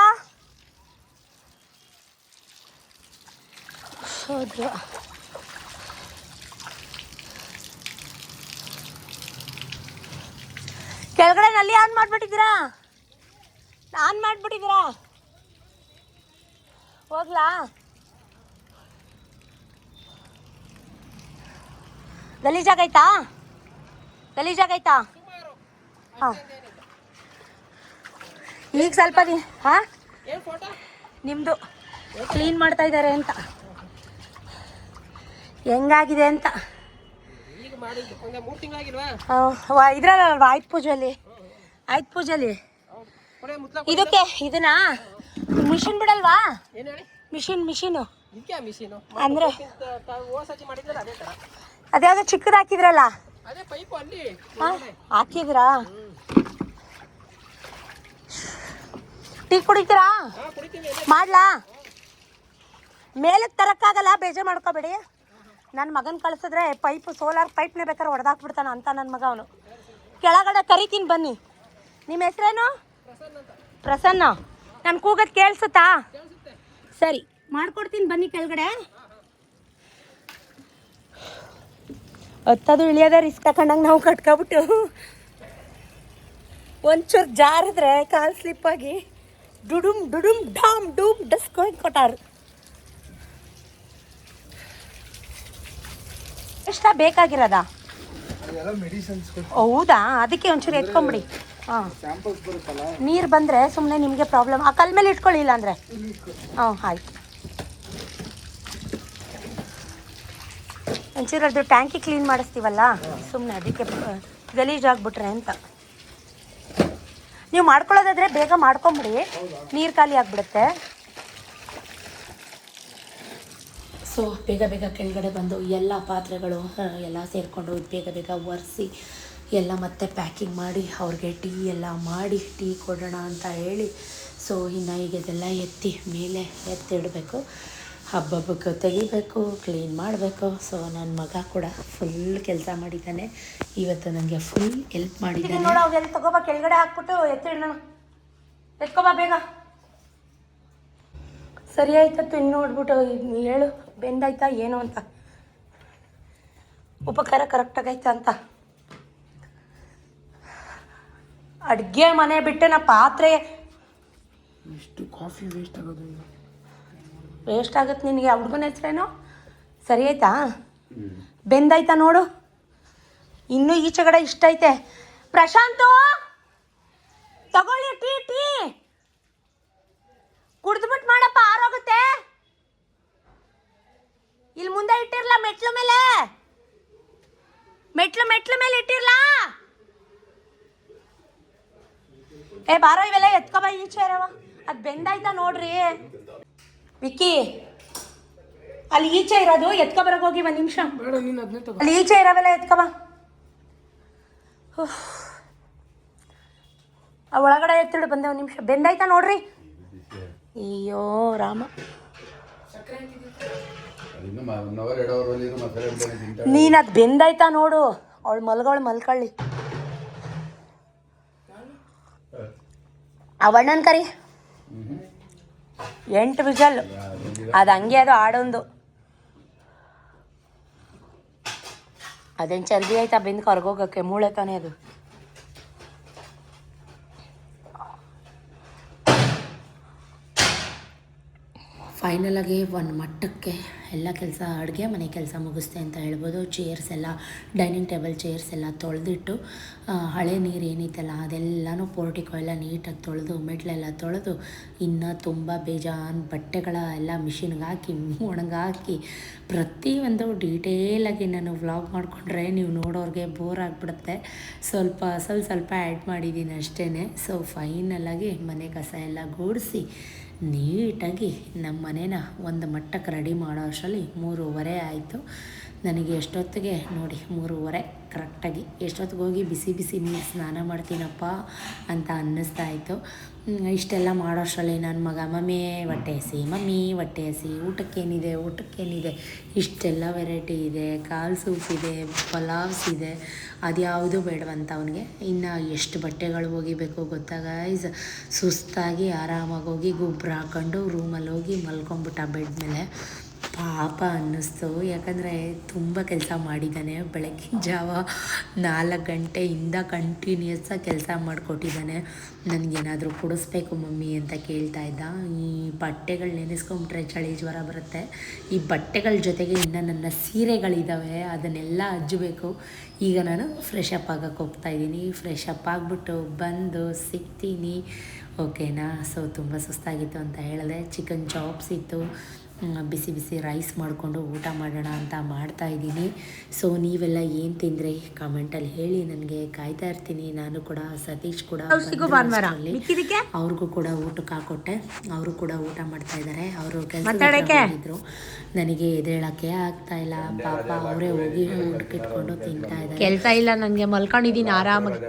ಕೆಳಗಡೆ ನಲ್ಲಿ ಆನ್ ಮಾಡಿಬಿಟ್ಟಿದ್ದೀರಾ? ಹೋಗ್ಲಾ? ಗಲೀಜಾಗೈತಾ ಗಲೀಜಾಗೈತಾ ಹಾಂ ಈಗ ಸ್ವಲ್ಪ ಹಾಂ ಏನ್ ಫೋಟೋ ನಿಮ್ಮದು ಕ್ಲೀನ್ ಮಾಡ್ತಾ ಇದ್ದಾರೆ ಅಂತ ಹೆಂಗಾಗಿದೆ ಅಂತ ಈಗ ಮಾಡಿದ್ದು ಒಂದು 3 ತಿಂಗಳಾಗಿಲ್ವಾ ಇದ್ರಲ್ಲಲ್ವಾ ಆಯ್ತು ಪೂಜೆಯಲ್ಲಿ ಕೊಡೆ ಮುತ್ಲ ಇದಕ್ಕೆ ಇದನ್ನ ಮಿಷಿನ್ ಬಿಡಲ್ವಾ ಏನ್ ಹೇಳಿ ಮಿಷಿನು ಇದಕ್ಕೆ ಮಿಷಿನು ಅಂದ್ರೆ ಓಸತಿ ಮಾಡಿದ್ರೆ ಅದೇ ತರ ಅದ್ಯಾವುದೋ ಚಿಕ್ಕದು ಹಾಕಿದ್ರಲ್ಲ ಅದೇ ಪೈಪು ಅಲ್ಲಿ ಹಾಕಿದ್ರಾ ಟೀ ಕುಡಿತೀರಾ ಕುಡಿತೀವಿ ಮಾಡ್ಲಾ ಮೇಲಕ್ಕೆ ತರಕ್ಕಾಗಲ್ಲ ಬೇಜಾರು ಮಾಡ್ಕೋಬೇಡಿ ನನ್ನ ಮಗನ ಕಳಿಸಿದ್ರೆ ಸೋಲಾರ್ ಪೈಪ್ನೇ ಬೇಕಾದ್ರೆ ಹೊಡೆದಾಕ್ಬಿಡ್ತಾನ ಅಂತ ನನ್ನ ಮಗ ಅವನು ಕೆಳಗಡೆ ಕರಿತೀನಿ ಬನ್ನಿ ನಿಮ್ಮ ಹೆಸರೇನು ಪ್ರಸನ್ನ ನಾನು ಕೂಗೋದು ಕೇಳಿಸುತ್ತಾ ಸರಿ ಮಾಡ್ಕೊಡ್ತೀನಿ ಬನ್ನಿ ಕೆಳಗಡೆ ಹತ್ತದು ಇಳಿಯೋದ ರಿಸ್ಕ್ ತಗೊಂಡಂಗೆ ನಾವು ಕಟ್ಕೊಬಿಟ್ಟು ಒಂಚೂರು ಜಾರಿದ್ರೆ ಕಾಲು ಸ್ಲಿಪ್ಪಾಗಿ ಡುಡುಮ್ ಡುಡುಮ್ ಡಾಮ್ ಡೂಮ್ ಡಸ್ಕೊಂಡು ಕೊಟ್ಟಾರು ಎಷ್ಟ ಬೇಕಾಗಿರೋದ ಹೌದಾ ಅದಕ್ಕೆ ಒಂಚೂರು ಎತ್ಕೊಂಬಿಡಿ ಹಾಂ ನೀರು ಬಂದರೆ ಸುಮ್ಮನೆ ನಿಮಗೆ ಪ್ರಾಬ್ಲಮ್ ಆ ಕಲ್ ಮೇಲೆ ಇಟ್ಕೊಳ್ಳಿಲ್ಲ ಅಂದರೆ ಹಾಂ ಆಯ್ತು ಒಂಚೂರು ಅದು ಟ್ಯಾಂಕಿ ಕ್ಲೀನ್ ಮಾಡಿಸ್ತೀವಲ್ಲ ಸುಮ್ಮನೆ ಅದಕ್ಕೆ ಗಲೀಜಾಗ್ಬಿಟ್ರೆ ಅಂತ ನೀವು ಮಾಡ್ಕೊಳ್ಳೋದಾದ್ರೆ ಬೇಗ ಮಾಡ್ಕೊಂಬಿಡಿ ನೀರು ಖಾಲಿ ಆಗಿಬಿಡುತ್ತೆ ಸೊ ಬೇಗ ಬೇಗ ಕೆಳಗಡೆ ಬಂದು ಎಲ್ಲ ಪಾತ್ರೆಗಳು ಎಲ್ಲ ಸೇರಿಕೊಂಡು ಬೇಗ ಒರೆಸಿ ಎಲ್ಲ ಮತ್ತೆ ಪ್ಯಾಕಿಂಗ್ ಮಾಡಿ ಅವ್ರಿಗೆ ಟೀ ಎಲ್ಲ ಮಾಡಿ ಟೀ ಕೊಡೋಣ ಅಂತ ಹೇಳಿ ಸೊ ಇನ್ನು ಈಗ ಇದೆಲ್ಲ ಎತ್ತಿ ಮೇಲೆ ಎತ್ತಿಡಬೇಕು ಹಬ್ಬಕ್ಕೆ ತೆಗಿಬೇಕು ಕ್ಲೀನ್ ಮಾಡಬೇಕು ಸೊ ನನ್ನ ಮಗ ಕೂಡ ಫುಲ್ ಕೆಲಸ ಮಾಡಿದ್ದಾನೆ ಇವತ್ತು ನನಗೆ ಫುಲ್ ಹೆಲ್ಪ್ ಮಾಡಿದ್ದಾನೆ ನೋಡು ಅವೆಲ್ಲ ತಗೋಬಾ ಕೆಳಗಡೆ ಹಾಕ್ಬಿಟ್ಟು ಎತ್ತಿಡೋಣ ಎತ್ಕೋಬಾ ಬೇಗ ಸರಿ ಆಯ್ತತ್ತು ಇನ್ನು ನೋಡ್ಬಿಟ್ಟು ಹೇಳು ಬೆಂದಾಯ್ತಾ ಏನು ಅಂತ ಉಪಕಾರ ಕರೆಕ್ಟಾಗೈತಾ ಅಂತ ಅಡುಗೆ ಮನೆ ಬಿಟ್ಟು ನಾ ಪಾತ್ರೆ ಎಷ್ಟು ಕಾಫಿ ವೇಸ್ಟ್ ಆಗೋದು ವೇಸ್ಟ್ ಆಗುತ್ತೆ ನಿನಗೆ ಆ ಹುಡುಗನ ಹೆಸ್ರೇನು ಸರಿ ಆಯ್ತಾ ಬೆಂದಾಯ್ತಾ ನೋಡು ಇನ್ನೂ ಈಚೆಗಡೆ ಇಷ್ಟ ಐತೆ ಪ್ರಶಾಂತು ತಗೊಳ್ಳಿ ಟೀ ಟೀ ಕುಡ್ದ್ಬಿಟ್ಟು ಮಾಡಪ್ಪ ಆರೋಗುತ್ತೆ ಇಲ್ಲಿ ಮುಂದೆ ಇಟ್ಟಿರ್ಲಾ ಮೆಟ್ಲು ಮೇಲೆ ಇಟ್ಟಿರ್ಲಾ ಏ ಬಾರೋ ಇವೆಲ್ಲ ಎತ್ಕೊಬ ಈಚೆ ಇರವ ಅದು ಬೆಂದಾಯ್ತಾ ನೋಡ್ರಿ ವಿಕ್ಕಿ ಅಲ್ಲಿ ಈಚೆ ಇರೋದು ಎತ್ಕೊಬರಕ್ಕೆ ಹೋಗಿ ಒಂದು ನಿಮಿಷ ಬೇಡ ನೀನು ಅದನ್ನೇ ತಗೋ ಅಲ್ಲಿ ಈಚೆ ಇರೋವೆಲ್ಲ ಎತ್ಕೊಬ ಆ ಒಳಗಡೆ ಎತ್ತಿಡು ಬಂದೆ ಒಂದು ನಿಮಿಷ ಬೆಂದಾಯ್ತಾ ನೋಡ್ರಿ ಅಯ್ಯೋ ರಾಮ ನೀನು ಅದು ಬೆಂದಾಯ್ತಾ ನೋಡು ಅವಳು ಮಲ್ಕೊಳ್ಳಿ ಅವಣ್ಣನ ಕರಿ 8 ವಿಜಲ್ ಅದು ಹಂಗೆ ಅದು ಆಡೊಂದು ಅದೇನು ಚರ್ಬಿ ಆಯ್ತಾ ಬೆಂದು ಕರ್ಗೋಗಕ್ಕೆ ಮೂಳೆ ತಾನೇ ಅದು ಫೈನಲಾಗಿ ಒಂದು ಮಟ್ಟಕ್ಕೆ ಎಲ್ಲ ಕೆಲಸ ಅಡುಗೆ ಮನೆ ಕೆಲಸ ಮುಗಿಸ್ತೆ ಅಂತ ಹೇಳ್ಬೋದು ಚೇರ್ಸ್ ಎಲ್ಲ ಡೈನಿಂಗ್ ಟೇಬಲ್ ಚೇರ್ಸ್ ಎಲ್ಲ ತೊಳೆದಿಟ್ಟು ಹಳೆ ನೀರು ಏನಿತ್ತಲ್ಲ ಅದೆಲ್ಲನೂ ಪೋರ್ಟಿಕೋ ಎಲ್ಲ ನೀಟಾಗಿ ತೊಳೆದು ಮೆಟ್ಲೆಲ್ಲ ತೊಳೆದು ಇನ್ನೂ ತುಂಬ ಬೇಜಾನ್ ಬಟ್ಟೆಗಳ ಎಲ್ಲ ಮಿಷಿನ್ಗೆ ಹಾಕಿ ಒಣಗಾಕಿ ಪ್ರತಿಯೊಂದು ಡೀಟೇಲಾಗಿ ನಾನು ವ್ಲಾಗ್ ಮಾಡಿಕೊಂಡ್ರೆ ನೀವು ನೋಡೋರಿಗೆ ಬೋರ್ ಆಗಿಬಿಡುತ್ತೆ ಸ್ವಲ್ಪ ಆ್ಯಡ್ ಮಾಡಿದ್ದೀನಿ ಅಷ್ಟೇ ಸೊ ಫೈನಲಾಗಿ ಮನೆ ಕಸ ಎಲ್ಲ ಗೂಡಿಸಿ ನೀಟಾಗಿ ನಮ್ಮ ಮನೇನ ಒಂದು ಮಟ್ಟಕ್ಕೆ ರೆಡಿ ಮಾಡೋ ಅಷ್ಟರಲ್ಲಿ 3:30 ಆಯಿತು ನನಗೆ ಎಷ್ಟೊತ್ತಿಗೆ ನೋಡಿ 3:30 ಕರೆಕ್ಟಾಗಿ ಎಷ್ಟೊತ್ತಿಗೆ ಹೋಗಿ ಬಿಸಿ ನೀರು ಸ್ನಾನ ಮಾಡ್ತೀನಪ್ಪ ಅಂತ ಅನ್ನಿಸ್ತಾ ಇತ್ತು ಇಷ್ಟೆಲ್ಲ ಮಾಡೋ ಅಷ್ಟರಲ್ಲಿ ನನ್ನ ಮಗ ಮಮ್ಮಿ ಹೊಟ್ಟೆ ಹಸಿ ಊಟಕ್ಕೇನಿದೆ ಇಷ್ಟೆಲ್ಲ ವೆರೈಟಿ ಇದೆ ಕಾಲು ಸೂಪ್ ಇದೆ ಪಲಾವ್ಸ್ ಇದೆ ಅದ್ಯಾವುದು ಬೇಡವಂತ ಅವನಿಗೆ ಇನ್ನು ಎಷ್ಟು ಬಟ್ಟೆಗಳು ಒಗಿಬೇಕು ಗೊತ್ತಾ ಗೈಸ್ ಸುಸ್ತಾಗಿ ಆರಾಮಾಗಿ ಹೋಗಿ ಗೊಬ್ಬರ ಹಾಕ್ಕೊಂಡು ರೂಮಲ್ಲಿ ಹೋಗಿ ಮಲ್ಕೊಂಬಿಟ್ಟ ಬೆಡ್ ಮೇಲೆ ಪಾಪ ಅನ್ನಿಸ್ತು. ಯಾಕಂದರೆ ತುಂಬ ಕೆಲಸ ಮಾಡಿದ್ದಾನೆ. ಬೆಳಗಿನ ಜಾವ 4 ಗಂಟೆಯಿಂದ ಕಂಟಿನ್ಯೂಸ್ಸಾಗಿ ಕೆಲಸ ಮಾಡಿಕೊಟ್ಟಿದ್ದಾನೆ. ನನಗೇನಾದರೂ ಕೊಡಿಸ್ಬೇಕು ಮಮ್ಮಿ ಅಂತ ಕೇಳ್ತಾ ಇದ್ದ. ಈ ಬಟ್ಟೆಗಳು ನೆನೆಸ್ಕೊಂಬಿಟ್ರೆ ಚಳಿ ಜ್ವರ ಬರುತ್ತೆ. ಈ ಬಟ್ಟೆಗಳ ಜೊತೆಗೆ ಇನ್ನು ನನ್ನ ಸೀರೆಗಳಿದ್ದಾವೆ, ಅದನ್ನೆಲ್ಲ ಹಜ್ಜಬೇಕು. ಈಗ ನಾನು ಫ್ರೆಶ್ ಅಪ್ ಆಗಕ್ಕೆ ಹೋಗ್ತಾಯಿದ್ದೀನಿ. ಫ್ರೆಶ್ ಅಪ್ ಆಗಿಬಿಟ್ಟು ಬಂದು ಸಿಗ್ತೀನಿ, ಓಕೆನಾ. ಸೊ ತುಂಬ ಸುಸ್ತಾಗಿತ್ತು ಅಂತ ಹೇಳಿದೆ. ಚಿಕನ್ ಚಾಪ್ಸ್ ಇತ್ತು, ಬಿಸಿ ಬಿಸಿ ರೈಸ್ ಮಾಡಿಕೊಂಡು ಊಟ ಮಾಡೋಣ ಅಂತ ಮಾಡ್ತಾಯಿದ್ದೀನಿ. ಸೊ ನೀವೆಲ್ಲ ಏನು ತಿಂದರೆ ಕಮೆಂಟಲ್ಲಿ ಹೇಳಿ, ನನಗೆ ಕಾಯ್ತಾ ಇರ್ತೀನಿ. ನಾನು ಕೂಡ ಸತೀಶ್ ಕೂಡ ಅವ್ರಿಗೂ ಕೂಡ ಊಟಕ್ಕೆ ಹಾಕೊಟ್ಟೆ. ಅವರು ಕೂಡ ಊಟ ಮಾಡ್ತಾ ಇದ್ದಾರೆ. ಅವರು ಕೆಲಸ ನನಗೆ ಎದ್ದೇಳಕ್ಕೆ ಆಗ್ತಾ ಇಲ್ಲ ಪಾಪ. ಅವರೇ ಹೋಗಿ ಊಟಕ್ಕೆ ಇಟ್ಕೊಂಡು ತಿಂತಾ ಇದ್ದಾರೆ. ಕೆಲಸ ಇಲ್ಲ ನನಗೆ, ಮಲ್ಕೊಂಡಿದ್ದೀನಿ ಆರಾಮಾಗಿ.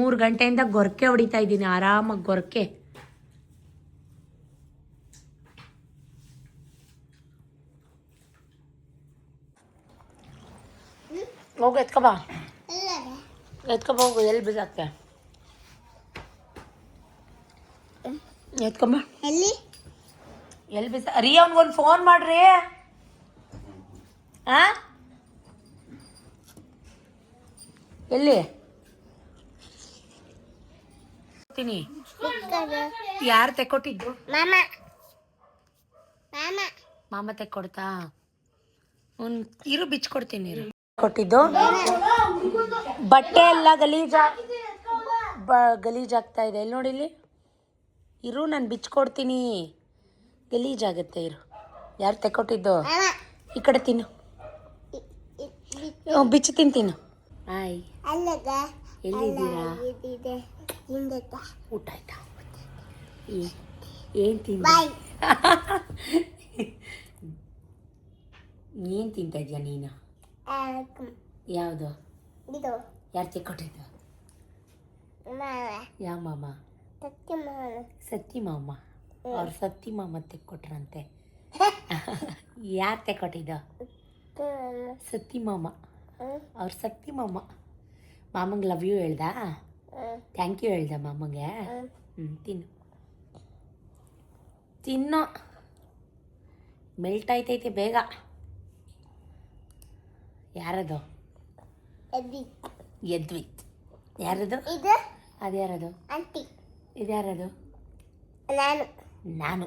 3 ಗಂಟೆಯಿಂದ ಗೊರಕೆ ಹೊಡಿತಾ ಇದ್ದೀನಿ ಆರಾಮಾಗಿ, ಗೊರಕೆ. ಹೋಗು ಎತ್ಕೊಬಾ, ಎತ್ಕೊಬಾ, ಹೋಗು. ಎಲ್ಲಿ ಬಿಸಾಕ್ತೆ? ಎತ್ಕೊಂಬ. ಎಲ್ಲಿ ಬಿಸ ರೀ? ಅವ್ನಿಗೊಂದು ಫೋನ್ ಮಾಡ್ರಿ. ಎಲ್ಲಿ ಯಾರು ತೆಕ್ಕೊಟ್ಟಿದ್ದು? ಮಾಮ ತೆಕ್ಕೊಡ್ತಾ? ಇರು ಬಿಚ್ಕೊಡ್ತೀನಿ. ಕೊಟ್ಟಿದ್ದು ಬಟ್ಟೆ ಎಲ್ಲ ಗಲೀಜಾಗ್ತಾ ಇದೆ. ಎಲ್ಲಿ ನೋಡಿಲ್ಲಿ ಇರು, ನಾನು ಬಿಚ್ಕೊಡ್ತೀನಿ. ಗಲೀಜಾಗುತ್ತೆ, ಇರು. ಯಾರು ತೆಕ್ಕೊಟ್ಟಿದ್ದು? ಈ ಕಡೆ ತಿನ್ನು, ಬಿಚ್ಚು ತಿಂತೀನಿ. ಹಾಯ್, ಎಲ್ಲಿದ್ದೀರಾ? ಊಟ ಆಯ್ತಾ? ಏನು ತಿಂದ? ಏನು ತಿಂತ ಇದೆಯಾ ನೀನು? ಯಾವುದು? ಯಾರು ತೆಕ್ಕೊಟ್ಟಿದ್ದು? ಯಾವ ಮಾಮ? ಸತ್ತಿ ಮಾಮ. ಅವ್ರು ಸತ್ತಿ ಮಾಮ ತೆಕ್ಕೊಟ್ರಂತೆ. ಯಾರು ತೆಕ್ಕೊಟ್ಟಿದ್ದು? ಸತ್ತಿ ಮಾಮ. ಅವ್ರು ಸತ್ತಿ ಮಾಮ. ಮಾಮಂಗೆ ಲವ್ ಯು ಹೇಳ್ದ? ಥ್ಯಾಂಕ್ ಯು ಹೇಳ್ದ ಮಾಮಂಗೆ? ತಿನ್ನು ತಿನ್ನು, ಮೆಲ್ಟ್ ಆಯ್ತೈತೆ ಬೇಗ. ಯಾರದು? ಯದ್ವಿತ್. ಯಾರದು? ಅದ್ಯಾರದು? ಇದ್ಯಾರದು? ನಾನು.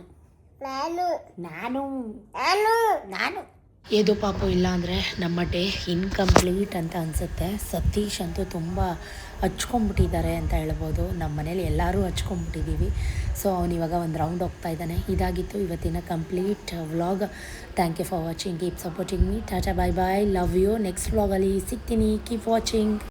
ಏದು ಪಾಪು. ಇಲ್ಲ ಅಂದರೆ ನಮ್ಮ ಡೇ ಇನ್ಕಂಪ್ಲೀಟ್ ಅಂತ ಅನಿಸುತ್ತೆ. ಸತೀಶ್ ಅಂತೂ ತುಂಬ ಹಚ್ಕೊಂಡ್ಬಿಟ್ಟಿದ್ದಾರೆ ಅಂತ ಹೇಳ್ಬೋದು. ನಮ್ಮ ಮನೇಲಿ ಎಲ್ಲರೂ ಹಚ್ಕೊಂಡ್ಬಿಟ್ಟಿದ್ದೀವಿ. ಸೊ ಅವನಿವಾಗ ಒಂದು ರೌಂಡ್ ಹೋಗ್ತಾ ಇದ್ದಾನೆ. ಇದಾಗಿತ್ತು ಇವತ್ತಿನ complete vlog. Thank you for watching. Keep supporting me. Tata, bye bye, love you. Next ವ್ಲಾಗಲ್ಲಿ ಸಿಗ್ತೀನಿ. Keep watching.